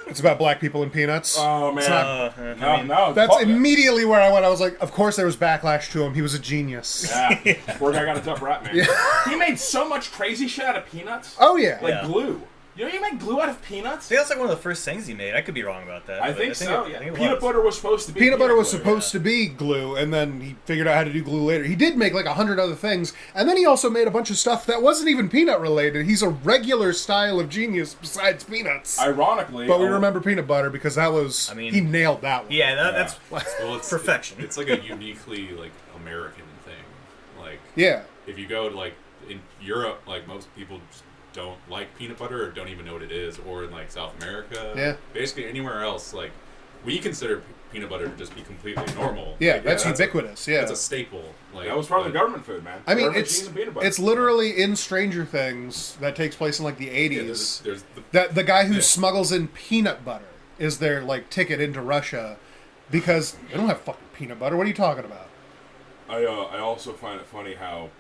It's about black people and peanuts. Oh man. No. That's immediately where I went. I was like, of course there was backlash to him. He was a genius. Yeah. Poor guy got a tough rap, man. Yeah. He made so much crazy shit out of peanuts. Oh yeah. Like glue. You know, you make glue out of peanuts? I think that's like one of the first things he made. I could be wrong about that. I think so. Peanut butter was supposed to be Peanut butter was supposed to be glue, and then he figured out how to do glue later. He did make like 100 other things, and then he also made a bunch of stuff that wasn't even peanut related. He's a regular style of genius besides peanuts. Ironically. But we remember peanut butter because that was, he nailed that one. Yeah, that's perfection. It's like a uniquely like American thing. Like, yeah. If you go to like in Europe, like most people just don't like peanut butter or don't even know what it is, or in like South America, basically anywhere else, like we consider peanut butter to just be completely normal. Yeah, like, that's ubiquitous. It's a staple. Like that was part of the government food, man. I mean, it's literally in Stranger Things that takes place in like the 80s. There's the guy who smuggles in peanut butter is their like ticket into Russia because they don't have fucking peanut butter. What are you talking about? I also find it funny how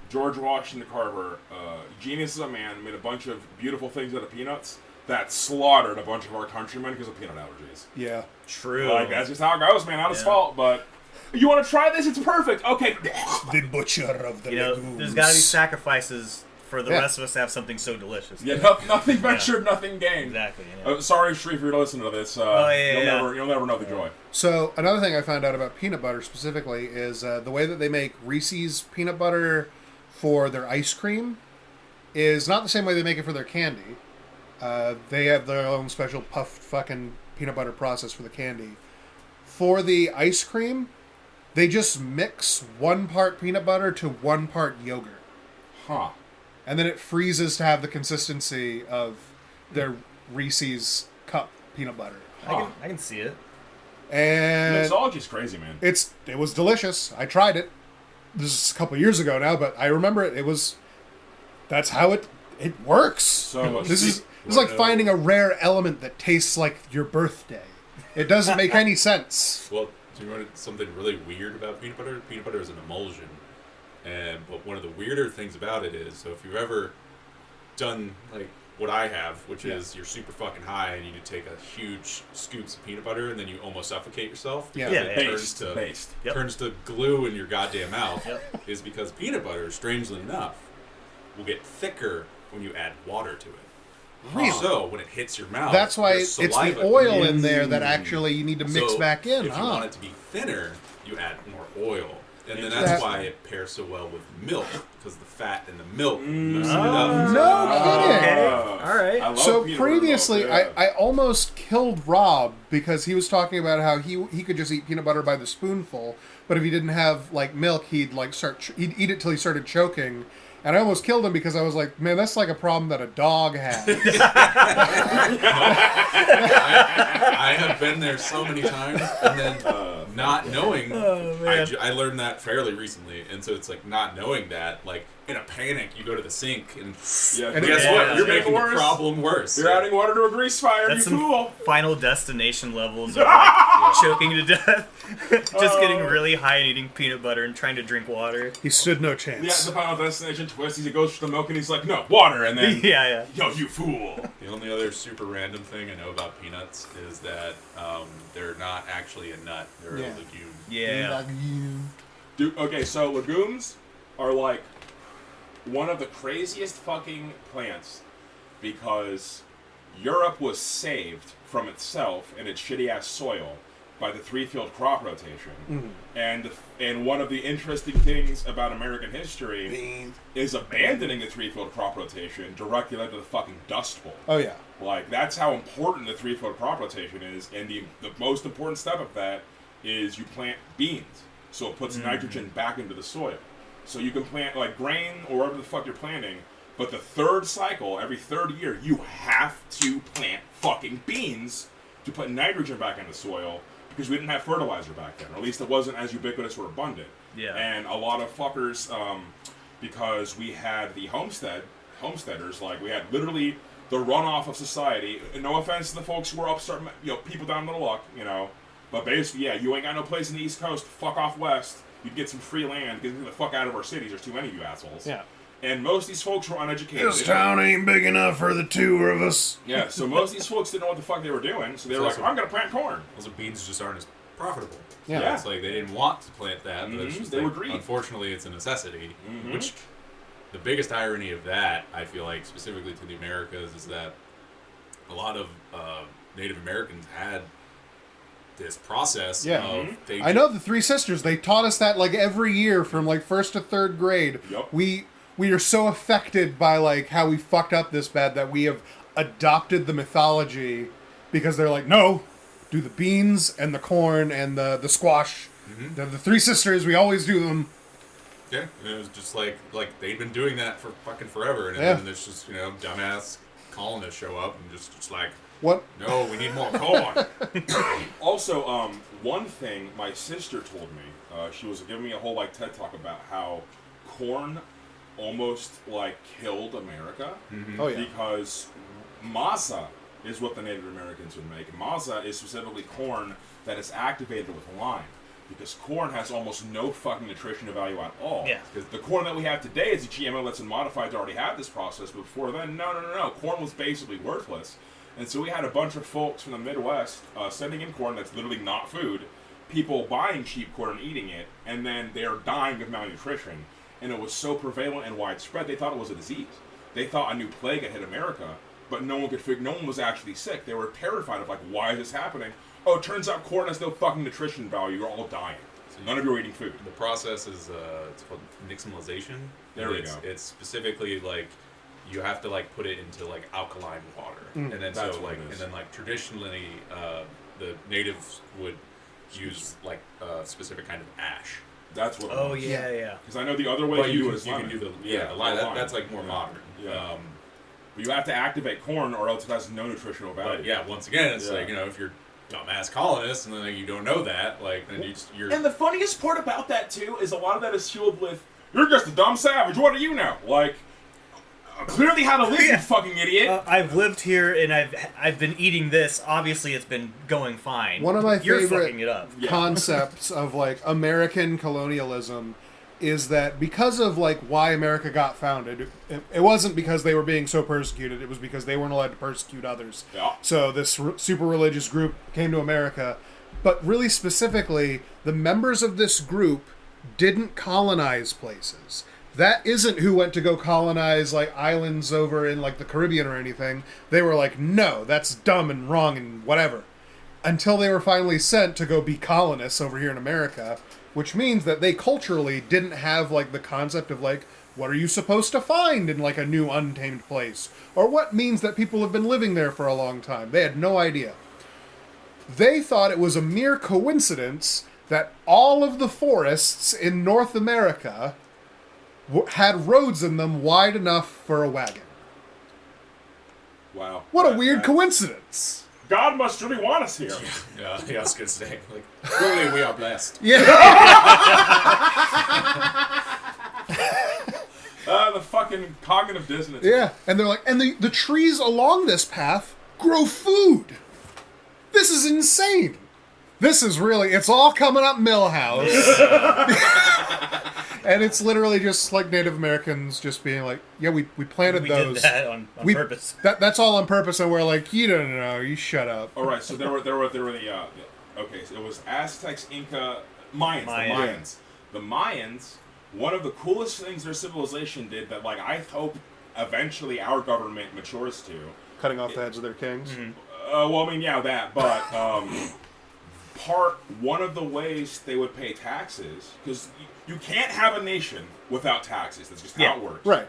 George Washington Carver, genius as a man, made a bunch of beautiful things out of peanuts that slaughtered a bunch of our countrymen because of peanut allergies. Yeah. True. Like, that's just how it goes, man. Not his fault, but... You want to try this? It's perfect. Okay. The butcher of the legumes. There's got to be sacrifices for the rest of us to have something so delicious. Yeah, nothing ventured, nothing gained. Exactly. Sorry, Shree, if you're listening to this. You'll never know the joy. So, another thing I found out about peanut butter specifically is the way that they make Reese's peanut butter for their ice cream is not the same way they make it for their candy. They have their own special puffed fucking peanut butter process for the candy. For the ice cream, they just mix 1 part peanut butter to 1 part yogurt. Huh. And then it freezes to have the consistency of their Reese's cup peanut butter. Huh. I can see it. And mixology's crazy, man. It was delicious. I tried it. This is a couple of years ago now, but I remember it. That's how it works. So this is like finding a rare element that tastes like your birthday. It doesn't make any sense. Well, do you know something really weird about peanut butter? Peanut butter is an emulsion. But one of the weirder things about it is, so if you've ever done like what I have, which is you're super fucking high and you take a huge scoops of peanut butter and then you almost suffocate yourself. Turns to glue in your goddamn mouth. Is because peanut butter, strangely enough, will get thicker when you add water to it. Really? So when it hits your mouth, that's why it's the oil in there that actually you need to mix back in. If you want it to be thinner, you add more oil. And then that's why it pairs so well with milk, because the fat in the milk loosen it up. No kidding. Okay. All right. So previously, I almost killed Rob because he was talking about how he could just eat peanut butter by the spoonful, but if he didn't have like milk, he'd eat it till he started choking. And I almost killed him because I was like, man, that's like a problem that a dog has. I have been there so many times, and then not knowing, I learned that fairly recently, and so it's like not knowing that, like in a panic, you go to the sink, and guess what? You're making the problem worse. You're adding water to a grease fire, that's you fool. Final Destination levels of like, choking to death. Just getting really high and eating peanut butter and trying to drink water. He stood no chance. Yeah, the Final Destination twist. He goes for the milk and he's like, no, water, and then yo, you fool. The only other super random thing I know about peanuts is that they're not actually a nut; they're a legume. Yeah. Dude, okay, so legumes are like one of the craziest fucking plants because Europe was saved from itself and its shitty-ass soil by the three-field crop rotation. Mm-hmm. And one of the interesting things about American history is abandoning the three-field crop rotation directly led to the fucking Dust Bowl. Oh, yeah. Like, that's how important the three-field crop rotation is, and the most important step of that is you plant beans, so it puts nitrogen back into the soil. So you can plant, like, grain or whatever the fuck you're planting, but the third cycle, every third year, you have to plant fucking beans to put nitrogen back in the soil, because we didn't have fertilizer back then, or at least it wasn't as ubiquitous or abundant. Yeah. And a lot of fuckers, because we had the homesteaders, like, we had literally the runoff of society. No offense to the folks who were upstart, people down in the luck, but basically, yeah, you ain't got no place in the East Coast, fuck off west, you get some free land, get the fuck out of our cities, there's too many of you assholes. Yeah. And most of these folks were uneducated. This town ain't big enough for the two of us. Yeah, so most of these folks didn't know what the fuck they were doing, so they were like, I'm going to plant corn. Also, beans just aren't as profitable. Yeah. It's like they didn't want to plant that, but it's just they like, were greedy. unfortunately, it's a necessity, which the biggest irony of that, I feel like, specifically to the Americas, is that a lot of Native Americans had this process of... I know the Three Sisters, they taught us that like every year from like 1st to 3rd grade. Yep. We are so affected by like how we fucked up this bad that we have adopted the mythology because they're like, no, do the beans and the corn and the squash. The Three Sisters, we always do them. Yeah, and it was just like they'd been doing that for fucking forever, and then there's just, dumbass colonists show up and just like, what? No, we need more corn. Also, one thing my sister told me, she was giving me a whole like TED talk about how corn almost like killed America. Oh yeah. Because masa is what the Native Americans would make. Masa is specifically corn that is activated with lime. Because corn has almost no fucking nutritional value at all. Yeah. Because the corn that we have today is a GMO that's been modified to already have this process. But before then, no. Corn was basically worthless. And so we had a bunch of folks from the Midwest sending in corn that's literally not food. People buying cheap corn and eating it. And then they're dying of malnutrition. And it was so prevalent and widespread, they thought it was a disease. They thought a new plague had hit America. But no one could figure, no one was actually sick. They were terrified of like, why is this happening? Oh, it turns out corn has no fucking nutrition value. You're all dying. So none of you are eating food. The process is it's called nixtamalization. There we go. It's specifically like you have to like put it into like alkaline water, and then traditionally the natives would use like a specific kind of ash. That's what. Oh yeah. Because I know the other way you do it is lemon. You can do the lime. That's like more modern. Yeah. But you have to activate corn, or else it has no nutritional value. But yeah, once again, it's like if you're dumbass colonists and then you don't know that, like then you're. And the funniest part about that too is a lot of that is fueled with, "You're just a dumb savage. What do you know?" Like, clearly how to live, you fucking idiot. I've lived here and I've been eating this. Obviously, it's been going fine. One of my You're favorite fucking it up. concepts of like American colonialism is that because of like why America got founded, it wasn't because they were being so persecuted. It was because they weren't allowed to persecute others. Yeah. So this super religious group came to America, but really specifically, the members of this group didn't colonize places. That isn't who went to go colonize like islands over in like the Caribbean or anything. They were like, no, that's dumb and wrong and whatever. Until they were finally sent to go be colonists over here in America, which means that they culturally didn't have like the concept of like, what are you supposed to find in like a new untamed place? Or what means that people have been living there for a long time? They had no idea. They thought it was a mere coincidence that all of the forests in North America had roads in them wide enough for a wagon. Wow. What a weird coincidence. God must really want us here. Yeah, I was gonna say, like, truly we are blessed. Yeah. The fucking cognitive dissonance. Yeah, and they're like, and the trees along this path grow food. This is insane. This is really, it's all coming up Millhouse. And it's literally just like Native Americans just being like, yeah, we planted we those. Did that on purpose. That's all on purpose, and we're like, you don't know, you shut up. All right, so there were the okay, so it was Aztecs, Inca, Mayans. The Mayans, one of the coolest things their civilization did that, like, I hope eventually our government matures to. Cutting off the heads of their kings. Well, I mean, yeah, that, but one of the ways they would pay taxes, because you can't have a nation without taxes. That's just how it works. Right.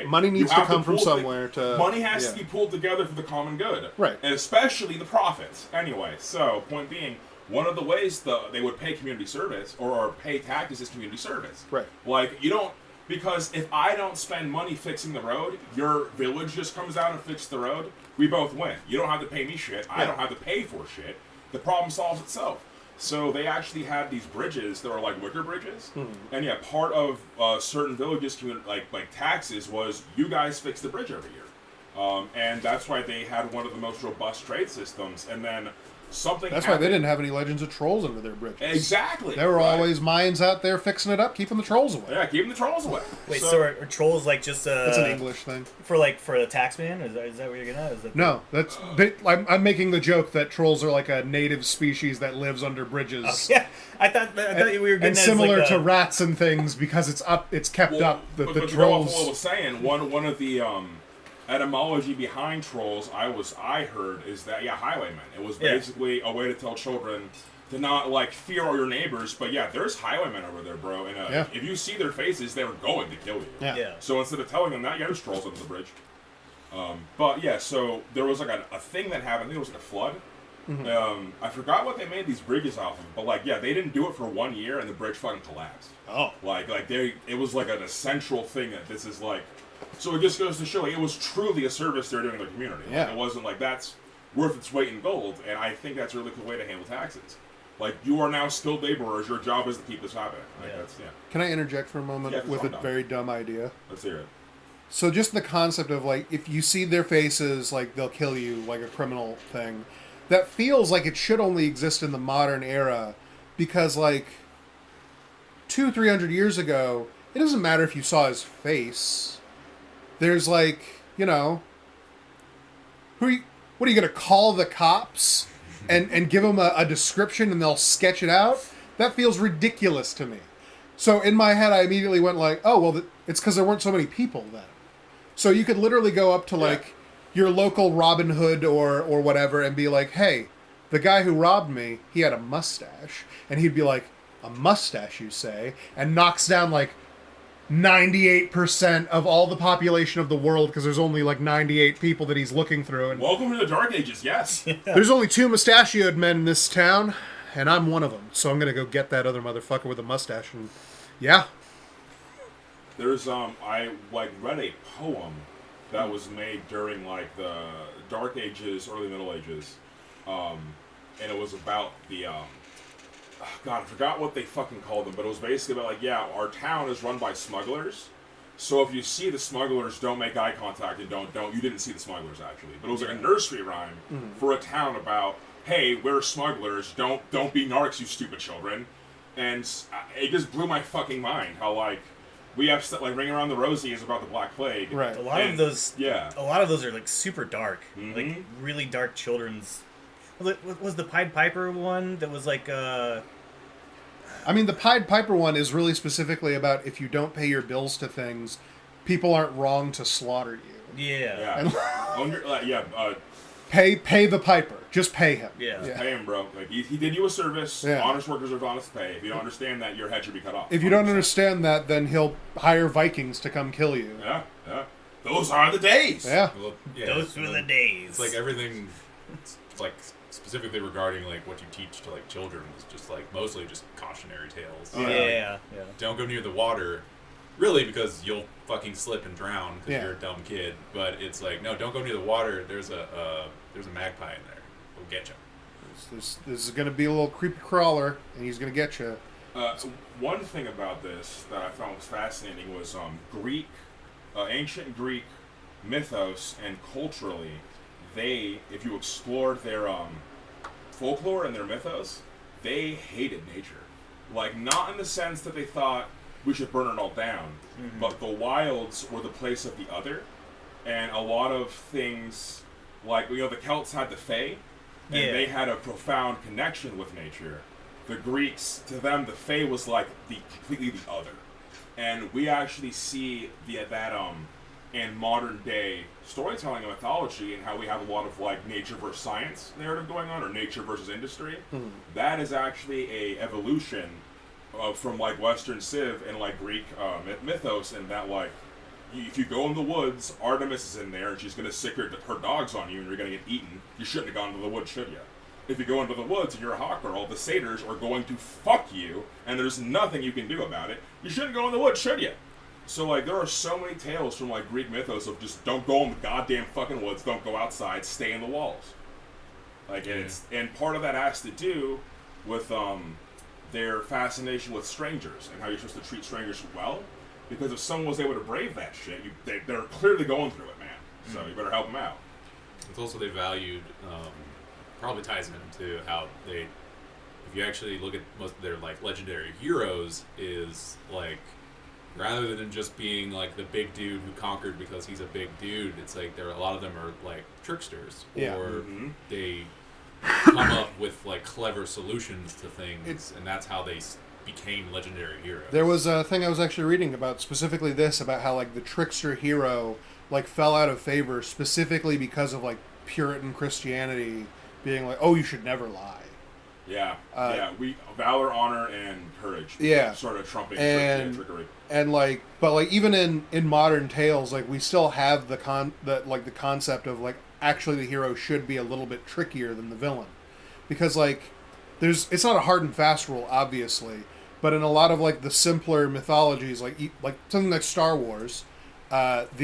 Money needs to come from somewhere. Money has to be pulled together for the common good. Right. And especially the profits. Anyway, so point being, one of the ways they would pay community service or pay taxes is community service. Right. Like, you don't, because if I don't spend money fixing the road, your village just comes out and fixes the road, we both win. You don't have to pay me shit. I don't have to pay for shit. The problem solves itself. So they actually had these bridges that were like wicker bridges, and yeah, part of certain villages, like taxes, was you guys fix the bridge every year, and that's why they had one of the most robust trade systems. And then That's why they didn't have any legends of trolls under their bridges. Exactly. There were always Mayans out there fixing it up, keeping the trolls away. Yeah, keeping the trolls away. Wait, so are trolls like just That's an English thing. For the taxman? Is that what you're getting at? Is that no, that's I'm making the joke that trolls are like a native species that lives under bridges. Oh, yeah, I thought we were getting and similar to rats and things because it's kept up. The but trolls. To go off what I was saying, one of the etymology behind trolls I heard is that highwaymen. It was basically a way to tell children to not like fear all your neighbors, but there's highwaymen over there, bro, and if you see their faces, they're going to kill you. Yeah. So instead of telling them that, there's trolls under the bridge. But so there was like a thing that happened. I think it was like a flood. I forgot what they made these bridges off of, but they didn't do it for 1 year, and the bridge fucking collapsed. Oh, it was like an essential thing that this is like. So it just goes to show it was truly a service they're doing to the community. It wasn't like that's worth its weight in gold, and I think that's a really cool way to handle taxes. Like, you are now skilled laborers, your job is to keep this happening. Can I interject for a moment with a very dumb idea? Let's hear it. So just the concept of, if you see their faces, they'll kill you, like a criminal thing, that feels like it should only exist in the modern era, because, 200-300 years ago, it doesn't matter if you saw his face. There's what are you going to call the cops and give them a description and they'll sketch it out? That feels ridiculous to me. So in my head, I immediately went it's because there weren't so many people then. So you could literally go up to your local Robin Hood or whatever and be like, hey, the guy who robbed me, he had a mustache. And he'd be like, a mustache, you say? And knocks down 98% of all the population of the world, because there's only 98 people that he's looking through. And welcome to the Dark Ages, yes. There's only 2 mustachioed men in this town, and I'm one of them. So I'm gonna go get that other motherfucker with a mustache, and There's I read a poem that was made during the Dark Ages, early Middle Ages, and it was about the God, I forgot what they fucking called them, but it was basically about our town is run by smugglers. So if you see the smugglers, don't make eye contact and don't. You didn't see the smugglers actually, but it was like a nursery rhyme for a town about, hey, we're smugglers. Don't be narcs, you stupid children. And it just blew my fucking mind how we have stuff Ring Around the Rosie is about the Black Plague. Right. A lot of those are super dark, really dark children's. Was the Pied Piper one that was I mean, the Pied Piper one is really specifically about if you don't pay your bills to things, people aren't wrong to slaughter you. Yeah. And, pay the piper. Just pay him. Yeah. Pay him, bro. He did you a service. Honest workers are honest pay. If you don't understand that, your head should be cut off. If you 100%. Don't understand that, then he'll hire Vikings to come kill you. Yeah. Those are the days. Yeah. Well, those were the days. It's everything. Specifically regarding what you teach to children is just mostly just cautionary tales. Yeah. Don't go near the water, really, because you'll fucking slip and drown because you're a dumb kid. But it's no, don't go near the water. There's a magpie in there. We'll get you. This is going to be a little creepy crawler, and he's going to get you. One thing about this that I found was fascinating was ancient Greek mythos, and culturally, if you explored their folklore and their mythos, they hated nature. Not in the sense that they thought we should burn it all down, but the wilds were the place of the other, and a lot of things, the Celts had the Fae, and they had a profound connection with nature. The Greeks, to them, the Fae was completely the other. And we actually see and modern day storytelling and mythology, and how we have a lot of like nature versus science narrative going on, or nature versus industry. That is actually a evolution from like Western Civ and like Greek mythos, and that like if you go in the woods, Artemis is in there and she's gonna sick her dogs on you and you're gonna get eaten. You shouldn't have gone to the woods, should you? If you go into the woods and you're a hawk girl, the satyrs are going to fuck you, and there's nothing you can do about it. You shouldn't go in the woods, should you? So, like, there are so many tales from, like, Greek mythos of just don't go in the goddamn fucking woods, don't go outside, stay in the walls. Like, and part of that has to do with their fascination with strangers and how you're supposed to treat strangers well. Because if someone was able to brave that shit, they're clearly going through it, man. So you better help them out. It's also they valued, probably ties into how they, if you actually look at most of their, like, legendary heroes, is, like, rather than just being like the big dude who conquered because he's a big dude, it's like a lot of them are like tricksters, or they come up with like clever solutions to things, and that's how they became legendary heroes. There was a thing I was actually reading about specifically this, about how like the trickster hero like fell out of favor specifically because of like Puritan Christianity being like, oh, you should never lie. Yeah, valor, honor, and courage. Yeah, sort of trumping trickery. And like, but like even in modern tales, like we still have the concept of like actually the hero should be a little bit trickier than the villain, because like it's not a hard and fast rule, obviously, but in a lot of like the simpler mythologies, like something like Star Wars, one of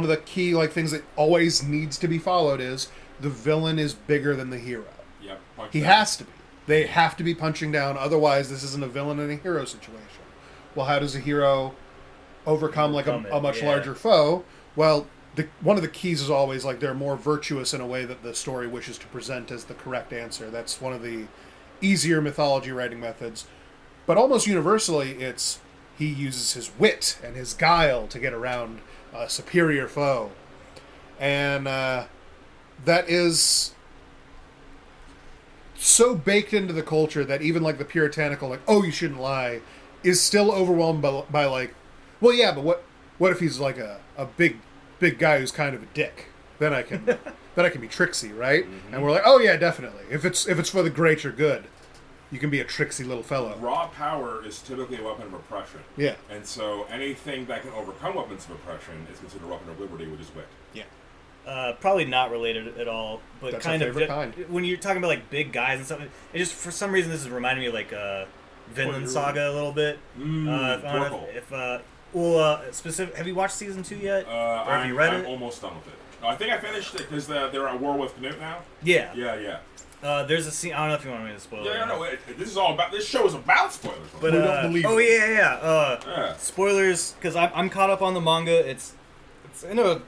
the key like things that always needs to be followed is the villain is bigger than the hero. Yep, he has to be. They have to be punching down, otherwise this isn't a villain and a hero situation. Well, how does a hero overcome like a much larger foe? Well, one of the keys is always like they're more virtuous in a way that the story wishes to present as the correct answer. That's one of the easier mythology writing methods. But almost universally, it's he uses his wit and his guile to get around a superior foe. And that is so baked into the culture that even like the puritanical, like, oh, you shouldn't lie, is still overwhelmed by like, well, yeah, but what if he's like a big guy who's kind of a dick? Then I can be tricksy, right? Mm-hmm. And we're like, oh yeah, definitely. If it's for the greater good, you can be a tricksy little fellow. Raw power is typically a weapon of oppression. Yeah. And so anything that can overcome weapons of oppression is considered a weapon of liberty, which is wit. Yeah. Probably not related at all, but that's kind our of favorite kind. When you're talking about like big guys and stuff, it just for some reason this is reminding me of like Vinland Saga a little bit. Specific. Have you watched season 2 yet? Or have you read it? I'm almost done with it. I think I finished it because they're at war with Knut now. Yeah. Yeah. There's a scene. I don't know if you want me to spoil it. Yeah, no. This show is about spoilers. But we don't believe. Oh yeah. Spoilers, because I'm caught up on the manga. It's in a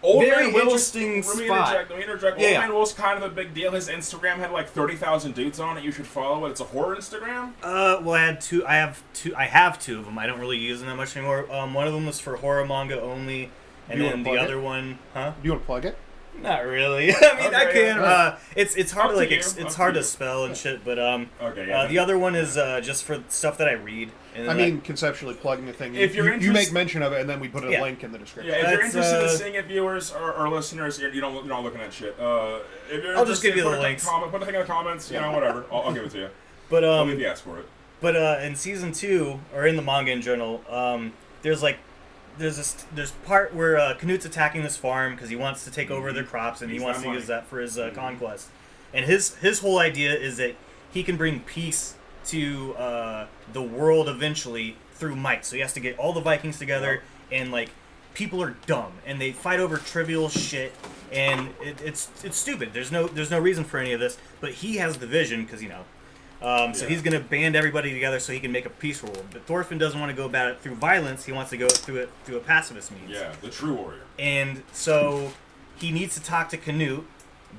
very interesting spot. Let me interject. Old Man Will's kind of a big deal. His Instagram had like 30,000 dudes on it. You should follow it. It's a horror Instagram. Well, I have two of them. I don't really use them that much anymore. One of them was for horror manga only, and then the other one, huh? Do you want to plug it? Not really. I mean, I can. Right. It's hard to like it's hard to spell and shit. But the other one is just for stuff that I read. And I mean, conceptually plugging the thing. If you make mention of it, and then we put a link in the description. Yeah, if you're interested in seeing it, viewers or listeners, you're not looking at shit. If you're I'll just give you the links. Put a thing in the comments. You know, whatever. I'll give it to you. But I'll leave you ask for it. But in season 2, or in the manga in general, there's part where Knut's attacking this farm because he wants to take over their crops and he wants to use that for his conquest. And his whole idea is that he can bring peace to the world eventually through might. So he has to get all the Vikings together, and like people are dumb and they fight over trivial shit, and it's stupid. There's no reason for any of this, but he has the vision because so he's going to band everybody together so he can make a peace rule. But Thorfinn doesn't want to go about it through violence. He wants to go through a pacifist means. Yeah, the true warrior. And so he needs to talk to Canute,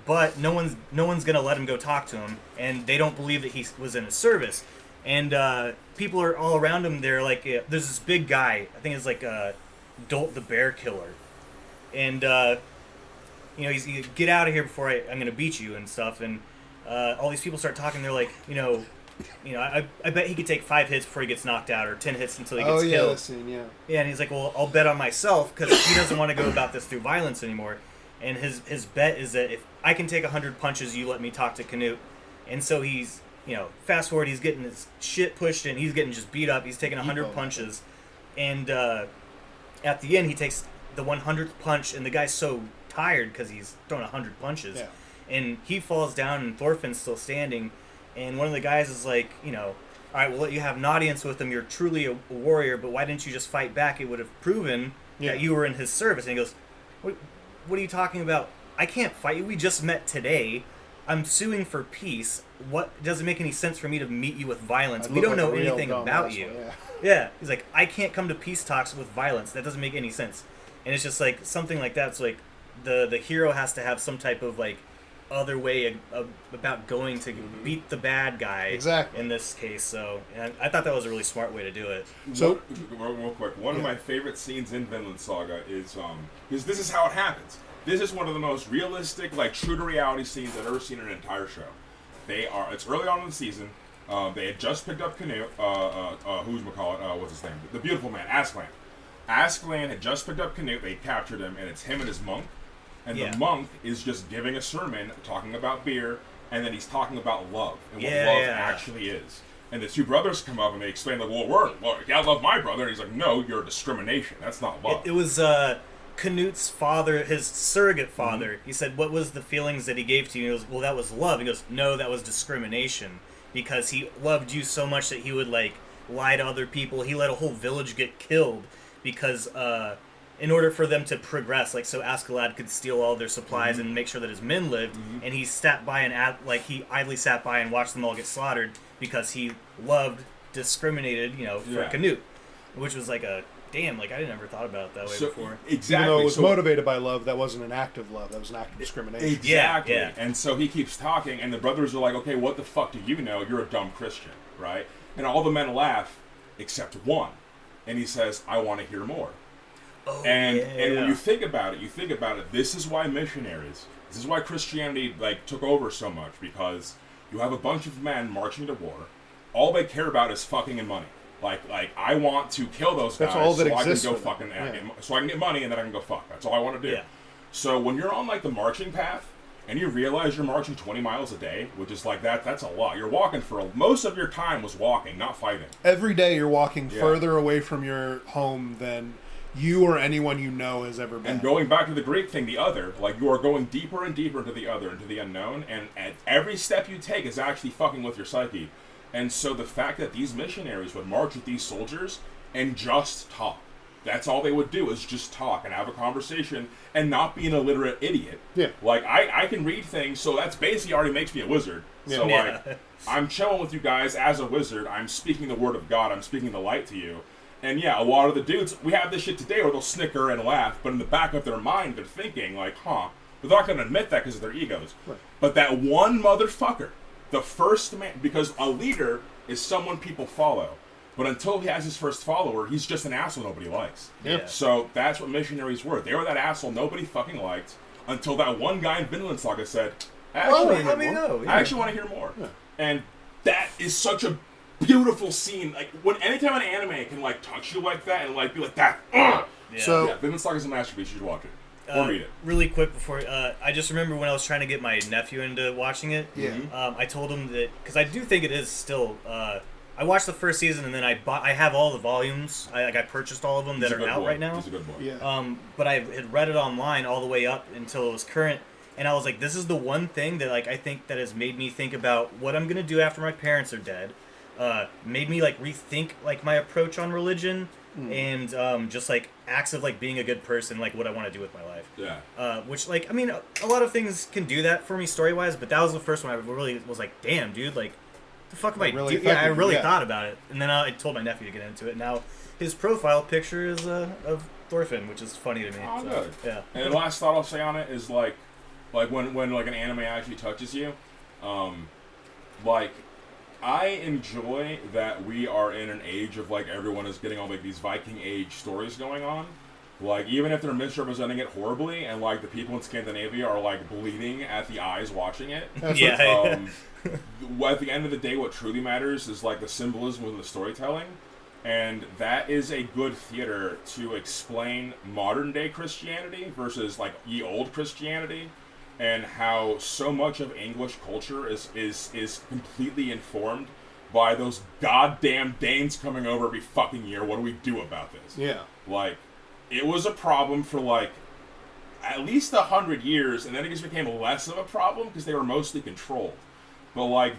but no one's going to let him go talk to him, and they don't believe that he was in his service. And people are all around him. They're like, there's this big guy. I think it's like Dolt the Bear Killer. And, he's get out of here before I'm going to beat you and stuff. And all these people start talking. They're like, I bet he could take 5 hits before he gets knocked out, or 10 hits until he gets killed. That scene, yeah. Yeah, and he's like, well, I'll bet on myself, because he doesn't want to go about this through violence anymore. And his bet is that if I can take 100 punches, you let me talk to Canute. And so he's, fast forward, he's getting his shit pushed in, he's getting just beat up, he's taking 100 punches. And at the end, he takes the 100th punch, and the guy's so tired because he's thrown 100 punches. Yeah. And he falls down, and Thorfinn's still standing. And one of the guys is like, all right, we'll let you have an audience with him. You're truly a warrior, but why didn't you just fight back? It would have proven that you were in his service. And he goes, what are you talking about? I can't fight you. We just met today. I'm suing for peace. What doesn't make any sense for me to meet you with violence? We don't know anything about you. Yeah. He's like, I can't come to peace talks with violence. That doesn't make any sense. And it's just like something like that. It's like the hero has to have some type of like other way about going to beat the bad guy. Exactly. In this case, so and I thought that was a really smart way to do it. So real quick, one of my favorite scenes in Vinland Saga is because this is how it happens. This is one of the most realistic, like true to reality scenes I've ever seen in an entire show. It's early on in the season. They had just picked up Canute. What's his name? The beautiful man, Askeladd. Askeladd had just picked up Canute. They captured him, and it's him and his monk. And the monk is just giving a sermon, talking about beer, and then he's talking about love and what love actually is. And the two brothers come up and they explain, like, well, you gotta love my brother. And he's like, no, you're discrimination. That's not love. It was Canute's father, his surrogate father. He said, what was the feelings that he gave to you? And he goes, well, that was love. He goes, no, that was discrimination. Because he loved you so much that he would, like, lie to other people. He let a whole village get killed because, in order for them to progress, like, so Askeladd could steal all their supplies and make sure that his men lived, and he sat by and, he idly sat by and watched them all get slaughtered because he discriminated, for Canute. Which was like damn, like, I never thought about it that way before. Exactly. Even though it was motivated by love, that wasn't an act of love. That was an act of discrimination. Exactly. Yeah. And so he keeps talking, and the brothers are like, okay, what the fuck do you know? You're a dumb Christian, right? And all the men laugh, except one. And he says, I want to hear more. And when you think about it, this is why missionaries, this is why Christianity, like, took over so much, because you have a bunch of men marching to war. All they care about is fucking and money. Like I want to kill those guys so I can go fucking so I can get money and then I can go fuck. That's all I want to do. Yeah. So when you're on like the marching path and you realize you're marching 20 miles a day, which is like that's a lot. You're walking most of your time was walking, not fighting. Every day you're walking further away from your home than you or anyone you know has ever been. And going back to the Greek thing, the other, like you are going deeper and deeper into the other, into the unknown, and every step you take is actually fucking with your psyche. And so the fact that these missionaries would march with these soldiers and just talk. That's all they would do is just talk and have a conversation and not be an illiterate idiot. Yeah. Like, I can read things, so that's basically already makes me a wizard. Yeah. So, like, I'm chilling with you guys as a wizard. I'm speaking the word of God. I'm speaking the light to you. And, yeah, a lot of the dudes, we have this shit today where they'll snicker and laugh, but in the back of their mind, they're thinking, like, but they're not going to admit that because of their egos. Right. But that one motherfucker, the first man, because a leader is someone people follow. But until he has his first follower, he's just an asshole nobody likes. Yeah. So that's what missionaries were. They were that asshole nobody fucking liked until that one guy in Vinland Saga said, I actually want to hear more. Yeah. And that is such a beautiful scene. Like, anytime an anime can, like, touch you like that and, like, be like that, ugh! Yeah. So, Vinland Saga is a masterpiece. You should watch it. Or read it. Really quick before, I just remember when I was trying to get my nephew into watching it. Yeah. I told him that, because I do think it is still, I watched the first season and then I have all the volumes. I purchased all of them that are out right now. He's a good boy. Yeah. But I had read it online all the way up until it was current, and I was like, this is the one thing that, like, I think that has made me think about what I'm gonna do after my parents are dead. Made me, like, rethink, like, my approach on religion. And just like acts of like being a good person, like what I want to do with my life. Yeah. Which, like, I mean, a lot of things can do that for me story wise, but that was the first one I really was like, damn, dude, like, the fuck am I doing? Yeah, I really thought about it, and then I told my nephew to get into it. Now his profile picture is of Thorfinn, which is funny to me. Oh, so, good. Yeah. And the last thought I'll say on it is like when like an anime actually touches you, like. I enjoy that we are in an age of, like, everyone is getting all, like, these Viking Age stories going on. Like, even if they're misrepresenting it horribly, and like the people in Scandinavia are like bleeding at the eyes watching it. That's Yeah. At the end of the day, what truly matters is like the symbolism within the storytelling, and that is a good theater to explain modern day Christianity versus like ye old Christianity, and how so much of English culture is completely informed by those goddamn Danes coming over every fucking year. What do we do about this? Yeah. Like, it was a problem for like at least 100 years, and then it just became less of a problem because they were mostly controlled. But like,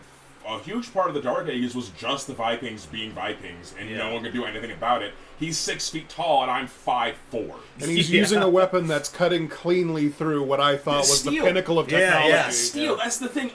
a huge part of the Dark Ages was just the Vikings being Vikings, and no one could do anything about it. He's 6 feet tall, and I'm 5'4". And he's using a weapon that's cutting cleanly through what I thought was the pinnacle of technology. Yeah. Steel, that's the thing.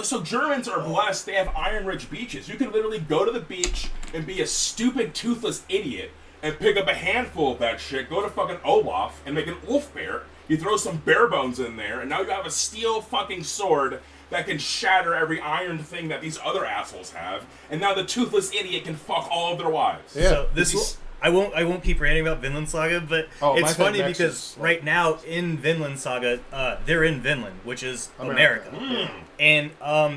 So Germans are blessed, they have iron-rich beaches. You can literally go to the beach and be a stupid, toothless idiot and pick up a handful of that shit, go to fucking Olaf and make an Ulf bear. You throw some bear bones in there, and now you have a steel fucking sword that can shatter every iron thing that these other assholes have, and now the toothless idiot can fuck all of their wives. Yeah. So I won't keep ranting about Vinland Saga, but it's funny because right now in Vinland Saga, they're in Vinland, which is America. And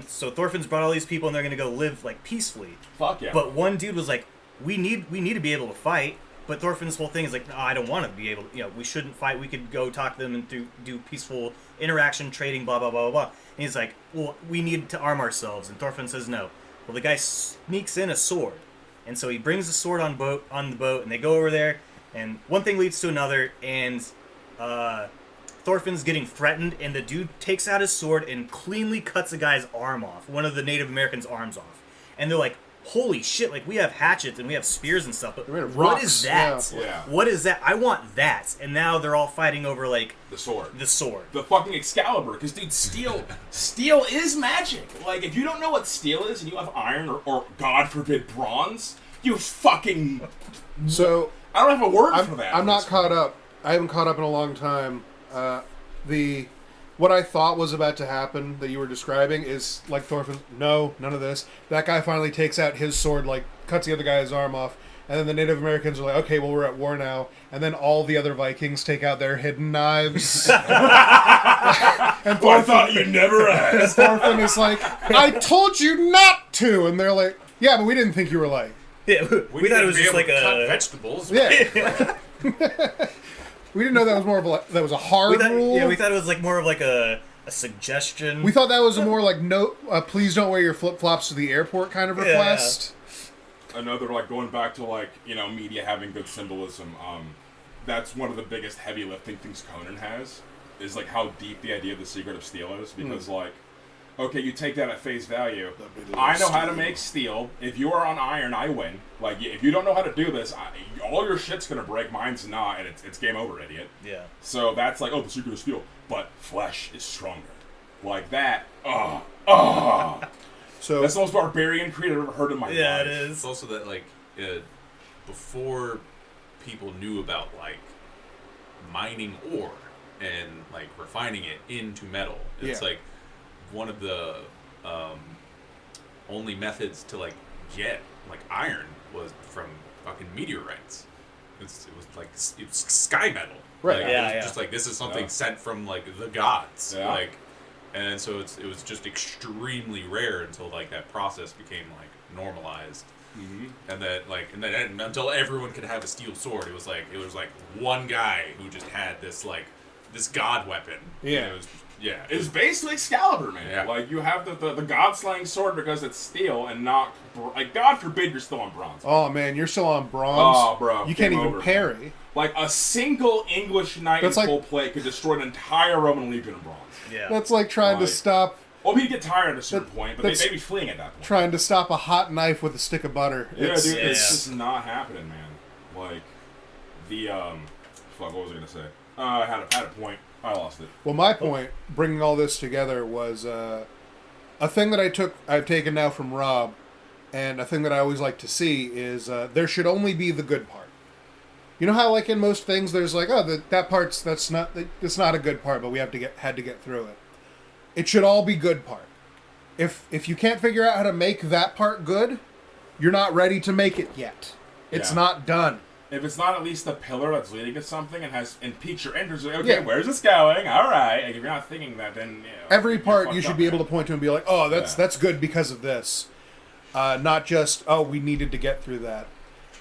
so Thorfinn's brought all these people, and they're gonna go live like peacefully. Fuck yeah. But one dude was like, we need to be able to fight. But Thorfinn's whole thing is like, no, I don't want to be able to, we shouldn't fight. We could go talk to them and do peaceful interaction, trading, blah, blah, blah, blah, blah. And he's like, well, we need to arm ourselves. And Thorfinn says no. Well, the guy sneaks in a sword. And so he brings the sword on the boat, and they go over there, and one thing leads to another, and Thorfinn's getting threatened, and the dude takes out his sword and cleanly cuts a guy's arm off, one of the Native Americans' arms off. And they're like, holy shit, like, we have hatchets and we have spears and stuff, but what is that? Yeah. What is that? I want that. And now they're all fighting over, like... The sword. The fucking Excalibur. Because, dude, steel is magic. Like, if you don't know what steel is and you have iron or God forbid, bronze, you fucking... So... I don't have a word for that. I'm not caught up. I haven't caught up in a long time. What I thought was about to happen that you were describing is like Thorfinn. No, none of this. That guy finally takes out his sword, like cuts the other guy's arm off, and then the Native Americans are like, "Okay, well we're at war now." And then all the other Vikings take out their hidden knives. And I thought you never asked. And Thorfinn is like, "I told you not to," and they're like, "Yeah, but we didn't think you were like." Yeah, we thought it was just like cut vegetables. Yeah. We didn't know that was more of that was a hard rule. Yeah, we thought it was like more of like a suggestion. We thought that was a more like no, please don't wear your flip flops to the airport kind of request. Another like going back to like media having good symbolism. That's one of the biggest heavy lifting things Conan has is like how deep the idea of the secret of steel is because like. Okay, you take that at face value. I know how to make steel. If you are on iron, I win. Like, if you don't know how to do this, all your shit's gonna break. Mine's not, and it's game over, idiot. Yeah. So that's like, the secret of steel. But flesh is stronger. Like that. So that's the most barbarian creed I've ever heard in my life. Yeah, it is. It's also that, like, before people knew about, like, mining ore and, like, refining it into metal, it's like, one of the only methods to like get like iron was from fucking meteorites. It was like it's sky metal, right? Like, it was just like this is something sent from like the gods, like, and so it was just extremely rare until like that process became like normalized, and then until everyone could have a steel sword, it was like one guy who just had this like this god weapon. Yeah. It's basically Excalibur, man. Yeah. Like, you have the god-slaying sword because it's steel and not... Like, God forbid you're still on bronze. Oh, man, you're still on bronze? Oh, bro. You can't even parry. Man. Like, a single English knight in full plate could destroy an entire Roman legion of bronze. Yeah. That's like trying to stop... Well, he'd get tired at a certain point, but they'd be fleeing at that point. Trying to stop a hot knife with a stick of butter. It's just not happening, man. Like, the, fuck, what was I going to say? I had a point. I lost it. Well, my point, bringing all this together, was a thing that I've taken now from Rob, and a thing that I always like to see is there should only be the good part. You know how, like in most things, there's like, that part's that's not a good part, but we had to get through it. It should all be good part. If you can't figure out how to make that part good, you're not ready to make it yet. It's not done. if it's not at least a pillar that's leading to something and piques your interest, like, okay, where's this going? All right. Like, if you're not thinking that, then every part you should be able to point to and be like, oh, that's good because of this, not just we needed to get through that.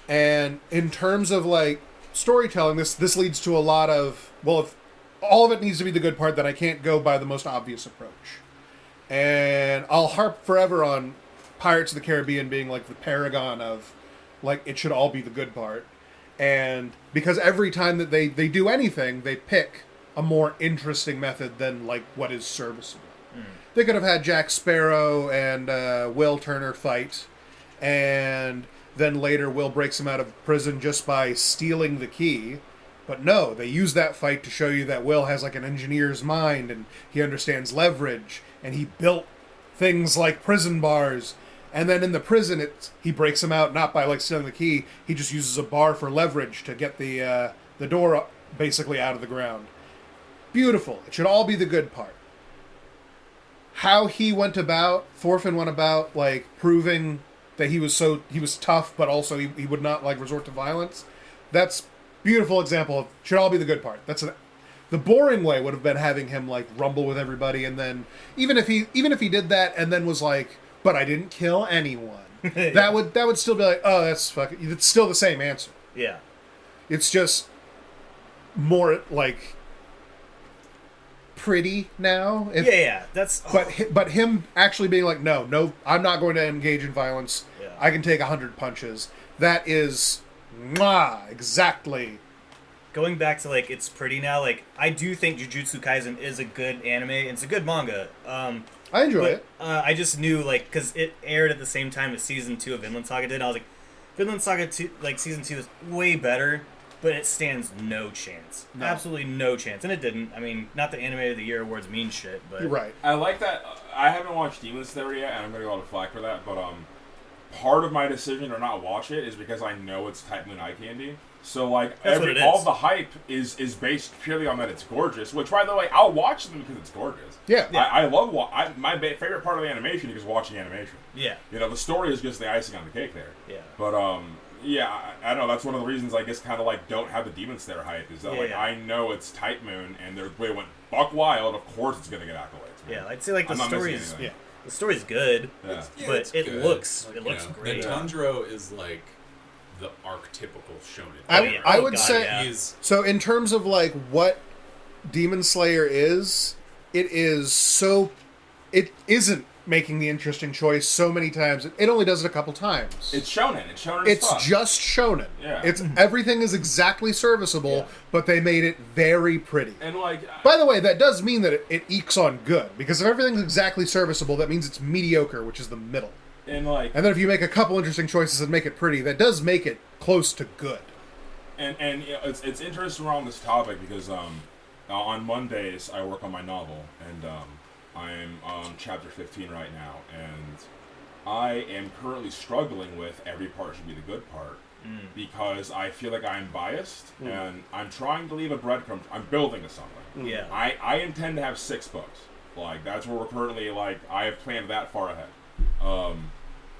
And in terms of like storytelling, this leads to a lot of if all of it needs to be the good part, then I can't go by the most obvious approach. And I'll harp forever on Pirates of the Caribbean being like the paragon of like it should all be the good part. And because every time that they do anything, they pick a more interesting method than like what is serviceable. They could have had Jack Sparrow and Will Turner fight, and then later Will breaks him out of prison just by stealing the key. But no, they use that fight to show you that Will has like an engineer's mind and he understands leverage, and he built things like prison bars. And then in the prison, he breaks him out not by like stealing the key. He just uses a bar for leverage to get the door up, basically out of the ground. Beautiful. It should all be the good part. How Thorfinn went about like proving that he was tough, but also he would not like resort to violence. That's beautiful example of should all be the good part. The boring way would have been having him like rumble with everybody, and then even if he did that and then was like, but I didn't kill anyone. that would still be like, oh, that's fucking. It's still the same answer. Yeah. It's just more like pretty now. That's. But him actually being like, no, I'm not going to engage in violence. Yeah. I can take 100 punches. That is, exactly. Going back to like it's pretty now. Like I do think Jujutsu Kaisen is a good anime. It's a good manga. I enjoy it. I just knew, like, because it aired at the same time as Season 2 of Vinland Saga did, I was like, Vinland Saga 2, like, Season 2 is way better, but it stands no chance. No. Absolutely no chance. And it didn't. I mean, not that Anime of the Year awards mean shit, but... You're right. I like that. I haven't watched Demon Slayer yet, and I'm going to go to flack for that, but part of my decision to not watch it is because I know it's Type Moon Eye Candy. So, like, all the hype is based purely on that it's gorgeous, which, by the way, I'll watch them because it's gorgeous. Yeah. I love my favorite part of the animation is watching animation. Yeah. You know, the story is just the icing on the cake there. Yeah. But, I don't know, that's one of the reasons I guess kind of, like, don't have the Demon Slayer hype, is that, I know it's Type Moon, and they went buck wild, of course it's going to get accolades. Man. Yeah, I'd say, like, the story's good, but it looks great. Tanjiro is, like... the archetypical shonen. I would say so in terms of like what Demon Slayer is, it isn't making the interesting choice so many times. It only does it a couple times. It's shonen. It's just shonen. Yeah. It's everything is exactly serviceable, but they made it very pretty. And like, by the way, that does mean that it ekes on good, because if everything's exactly serviceable, that means it's mediocre, which is the middle. And then if you make a couple interesting choices and make it pretty, that does make it close to good. And you know, it's interesting we're on this topic because on Mondays I work on my novel, and I'm on chapter 15 right now, and I am currently struggling with every part should be the good part because I feel like I'm biased and I'm trying to leave a breadcrumb. I'm building to something. Yeah. I intend to have 6 books. Like that's where we're currently. Like I have planned that far ahead.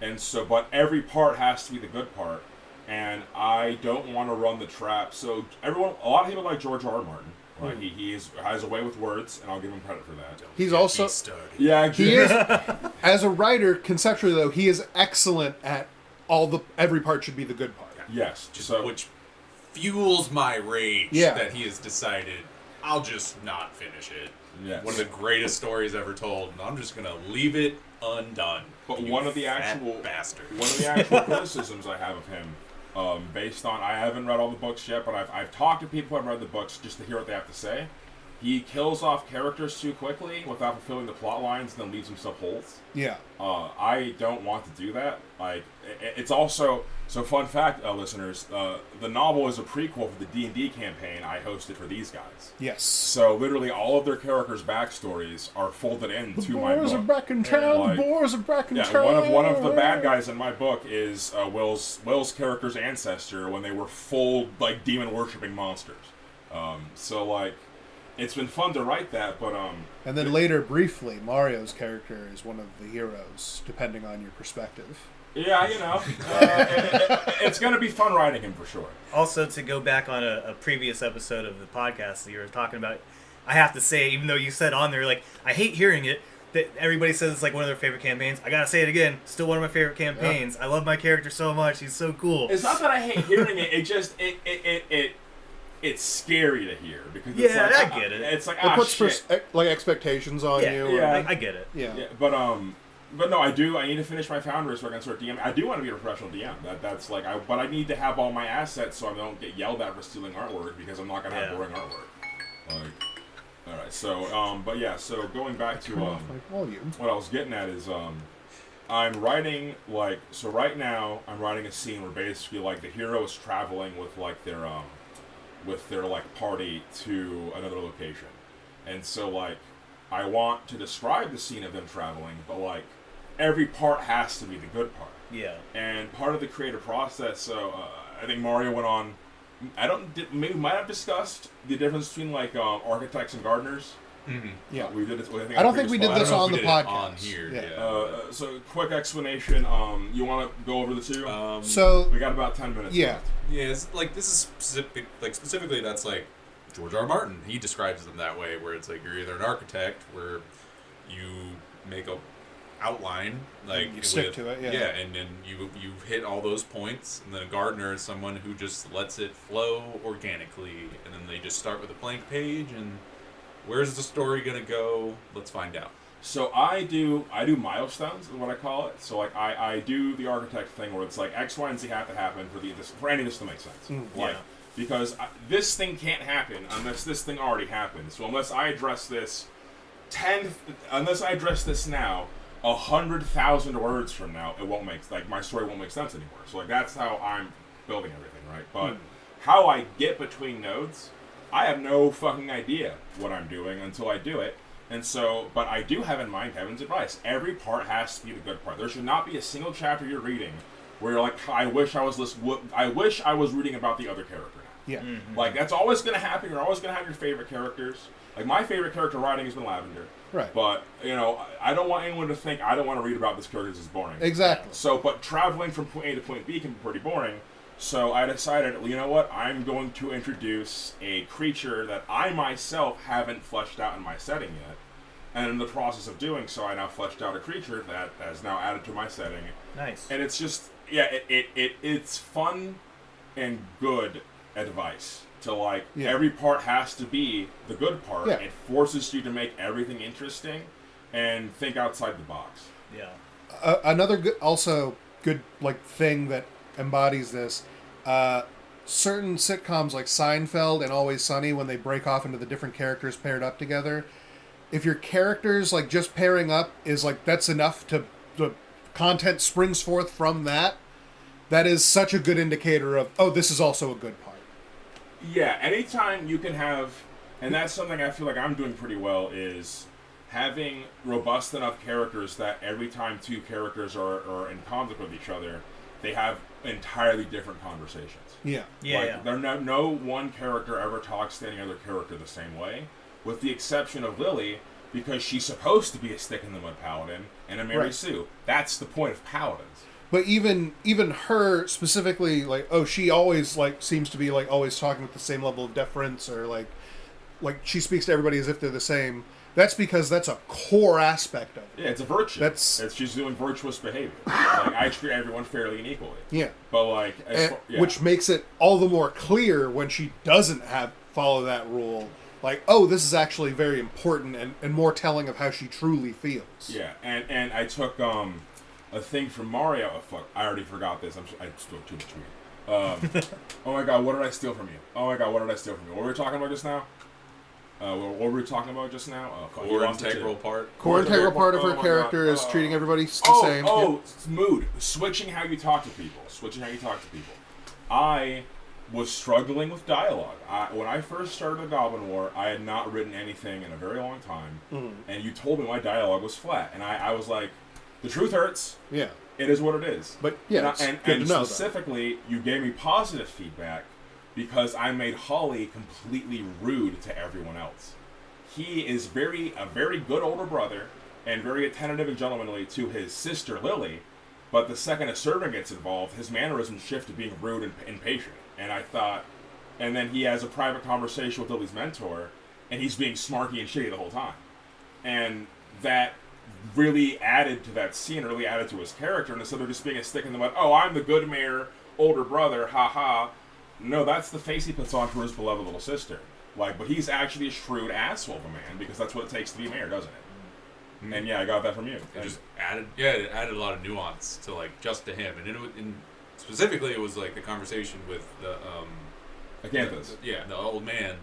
And so, but every part has to be the good part, and I don't want to run the trap. So a lot of people like George R. R. Martin. Like he has a way with words, and I'll give him credit for that. He's also he is as a writer conceptually though he is excellent at every part should be the good part. Yes, which fuels my rage that he has decided I'll just not finish it. Yes. One of the greatest stories ever told, and I'm just gonna leave it undone. But one of the actual criticisms I have of him, based on I haven't read all the books yet, but I've talked to people who have read the books just to hear what they have to say. He kills off characters too quickly without fulfilling the plot lines, and then leaves himself holes. Yeah. I don't want to do that. Like, it's also fun fact, listeners. The novel is a prequel for the D&D campaign I hosted for these guys. Yes. So literally, all of their characters' backstories are folded into my book. Boars are back in town. Boars are back in town. One of the bad guys in my book is Will's character's ancestor when they were full like demon worshipping monsters. So like. It's been fun to write that, but and then later, briefly, Mario's character is one of the heroes, depending on your perspective. Yeah, it's going to be fun riding him for sure. Also, to go back on a previous episode of the podcast that you were talking about, I have to say, even though you said on there, like, I hate hearing it, that everybody says it's like one of their favorite campaigns. I gotta say it again, still one of my favorite campaigns. Yeah. I love my character so much. He's so cool. It's not that I hate hearing it. It just it's scary to hear because it's I like, get it. It's like it puts shit. Like expectations on you. Yeah, I get it. Yeah, but no, I do. I need to finish my Founder so I can start DM. I do want to be a professional DM. That's like, but I need to have all my assets so I don't get yelled at for stealing artwork because I'm not gonna have boring artwork. Like. All right, so but yeah, so going back to what I was getting at is I'm writing so right now I'm writing a scene where basically like the hero is traveling with their like party to another location, and so like I want to describe the scene of them traveling, but like every part has to be the good part. Yeah. And part of the creative process, so I think Mario went on. Maybe we might have discussed the difference between like architects and gardeners. Mm-hmm. Yeah, we did this. I don't think we did this on the podcast. On here, so quick explanation. You want to go over the two? So we got about 10 minutes. Yeah, it's like this is specific. Like specifically, that's like George R. R. Martin. He describes them that way, where it's like you're either an architect, where you make a outline, like you stick to it, and then you hit all those points, and then a gardener is someone who just lets it flow organically, and then they just start with a blank page, and where's the story gonna go? Let's find out. So I do milestones is what I call it. So like I do the architect thing where it's like X, Y, and Z have to happen for any of this to make sense. Because this thing can't happen unless this thing already happened. So unless I address this now. 100,000 words from now, it won't make my story won't make sense anymore. So like that's how I'm building everything, right? But how I get between nodes, I have no fucking idea what I'm doing until I do it. And so, but I do have in mind Kevin's advice. Every part has to be the good part. There should not be a single chapter you're reading where you're like, I wish I was reading about the other character now. Yeah. Mm-hmm. Like that's always going to happen. You're always going to have your favorite characters. Like my favorite character writing has been Lavender. Right. But, I don't want anyone to think I don't want to read about this character, this is boring. Exactly. So, but traveling from point A to point B can be pretty boring. So I decided, you know what, I'm going to introduce a creature that I myself haven't fleshed out in my setting yet. And in the process of doing so, I now fleshed out a creature that has now added to my setting. Nice. And it's just, it's fun and good advice. To like every part has to be the good part. Yeah. It forces you to make everything interesting and think outside the box. Yeah. Another good like thing that embodies this. Certain sitcoms like Seinfeld and Always Sunny, when they break off into the different characters paired up together, if your characters like just pairing up is like that's enough to the content springs forth from that. That is such a good indicator of this is also a good part. Yeah, anytime you can have, and that's something I feel like I'm doing pretty well, is having robust enough characters that every time two characters are in conflict with each other, they have entirely different conversations. Yeah. No one character ever talks to any other character the same way, with the exception of Lily, because she's supposed to be a stick-in-the-mud paladin and a Mary Sue. That's the point of paladins. But even her specifically, like, she always like seems to be like always talking with the same level of deference, or like she speaks to everybody as if they're the same. That's because that's a core aspect of it. Yeah, it's a virtue. She's doing virtuous behavior. Like I treat everyone fairly and equally. Yeah, but which makes it all the more clear when she doesn't follow that rule. Like, this is actually very important and more telling of how she truly feels. Yeah, and I took a thing from Mario. Oh, fuck, I already forgot this. I spoke too much weed. Oh my god, what did I steal from you? What were we talking about just now? What were we talking about just now? Core integral part. Core integral part of her character is treating everybody the same. Mood. Switching how you talk to people. I was struggling with dialogue. When I first started the Goblin War, I had not written anything in a very long time. Mm-hmm. And you told me my dialogue was flat. And I was like, the truth hurts. Yeah. It is what it is. But yeah, and specifically, you gave me positive feedback because I made Holly completely rude to everyone else. He is a very good older brother and very attentive and gentlemanly to his sister Lily, But the second a servant gets involved, his mannerisms shift to being rude and impatient. And I thought, and then he has a private conversation with Lily's mentor, and he's being smarky and shitty the whole time. And that really added to that scene, really added to his character, and instead of just being a stick in the mud, oh, I'm the good mayor, older brother, haha. No, that's the face he puts on for his beloved little sister. Like, but he's actually a shrewd asshole of a man, because that's what it takes to be mayor, doesn't it? And yeah, I got that from you. It just added, it added a lot of nuance to just to him, and specifically it was like the conversation with the Acanthus. The old man,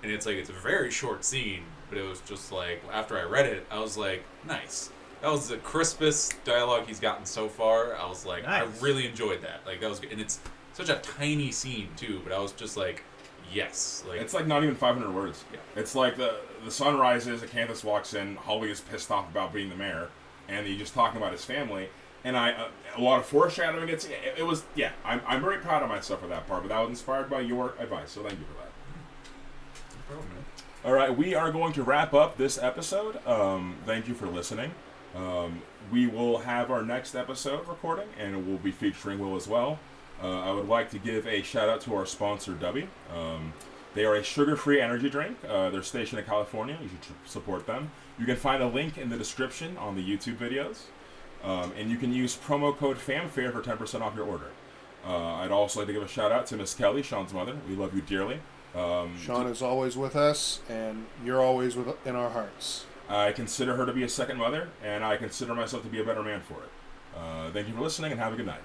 and it's a very short scene, but it was just like after I read it, I was like, nice. That was the crispest dialogue he's gotten so far. I was like, nice. I really enjoyed that. Like that was, and it's such a tiny scene too, but I was just like, yes. Like it's like not even 500 words. Yeah. It's like the sun rises, Acanthus walks in, Holly is pissed off about being the mayor, and he's just talking about his family. And a lot of foreshadowing. It was, yeah. I'm very proud of myself for that part, but that was inspired by your advice, so thank you for that. No problem, man. All right, we are going to wrap up this episode. Thank you for listening. We will have our next episode recording, and we'll be featuring Will as well. I would like to give a shout out to our sponsor, Dubby. They are a sugar-free energy drink. They're stationed in California. You should support them. You can find a link in the description on the YouTube videos. And you can use promo code Famfare for 10% off your order. I'd also like to give a shout out to Miss Kelly, Sean's mother. We love you dearly. Sean is always with us, and you're always in our hearts. I consider her to be a second mother, and I consider myself to be a better man for it. Thank you for listening, and have a good night.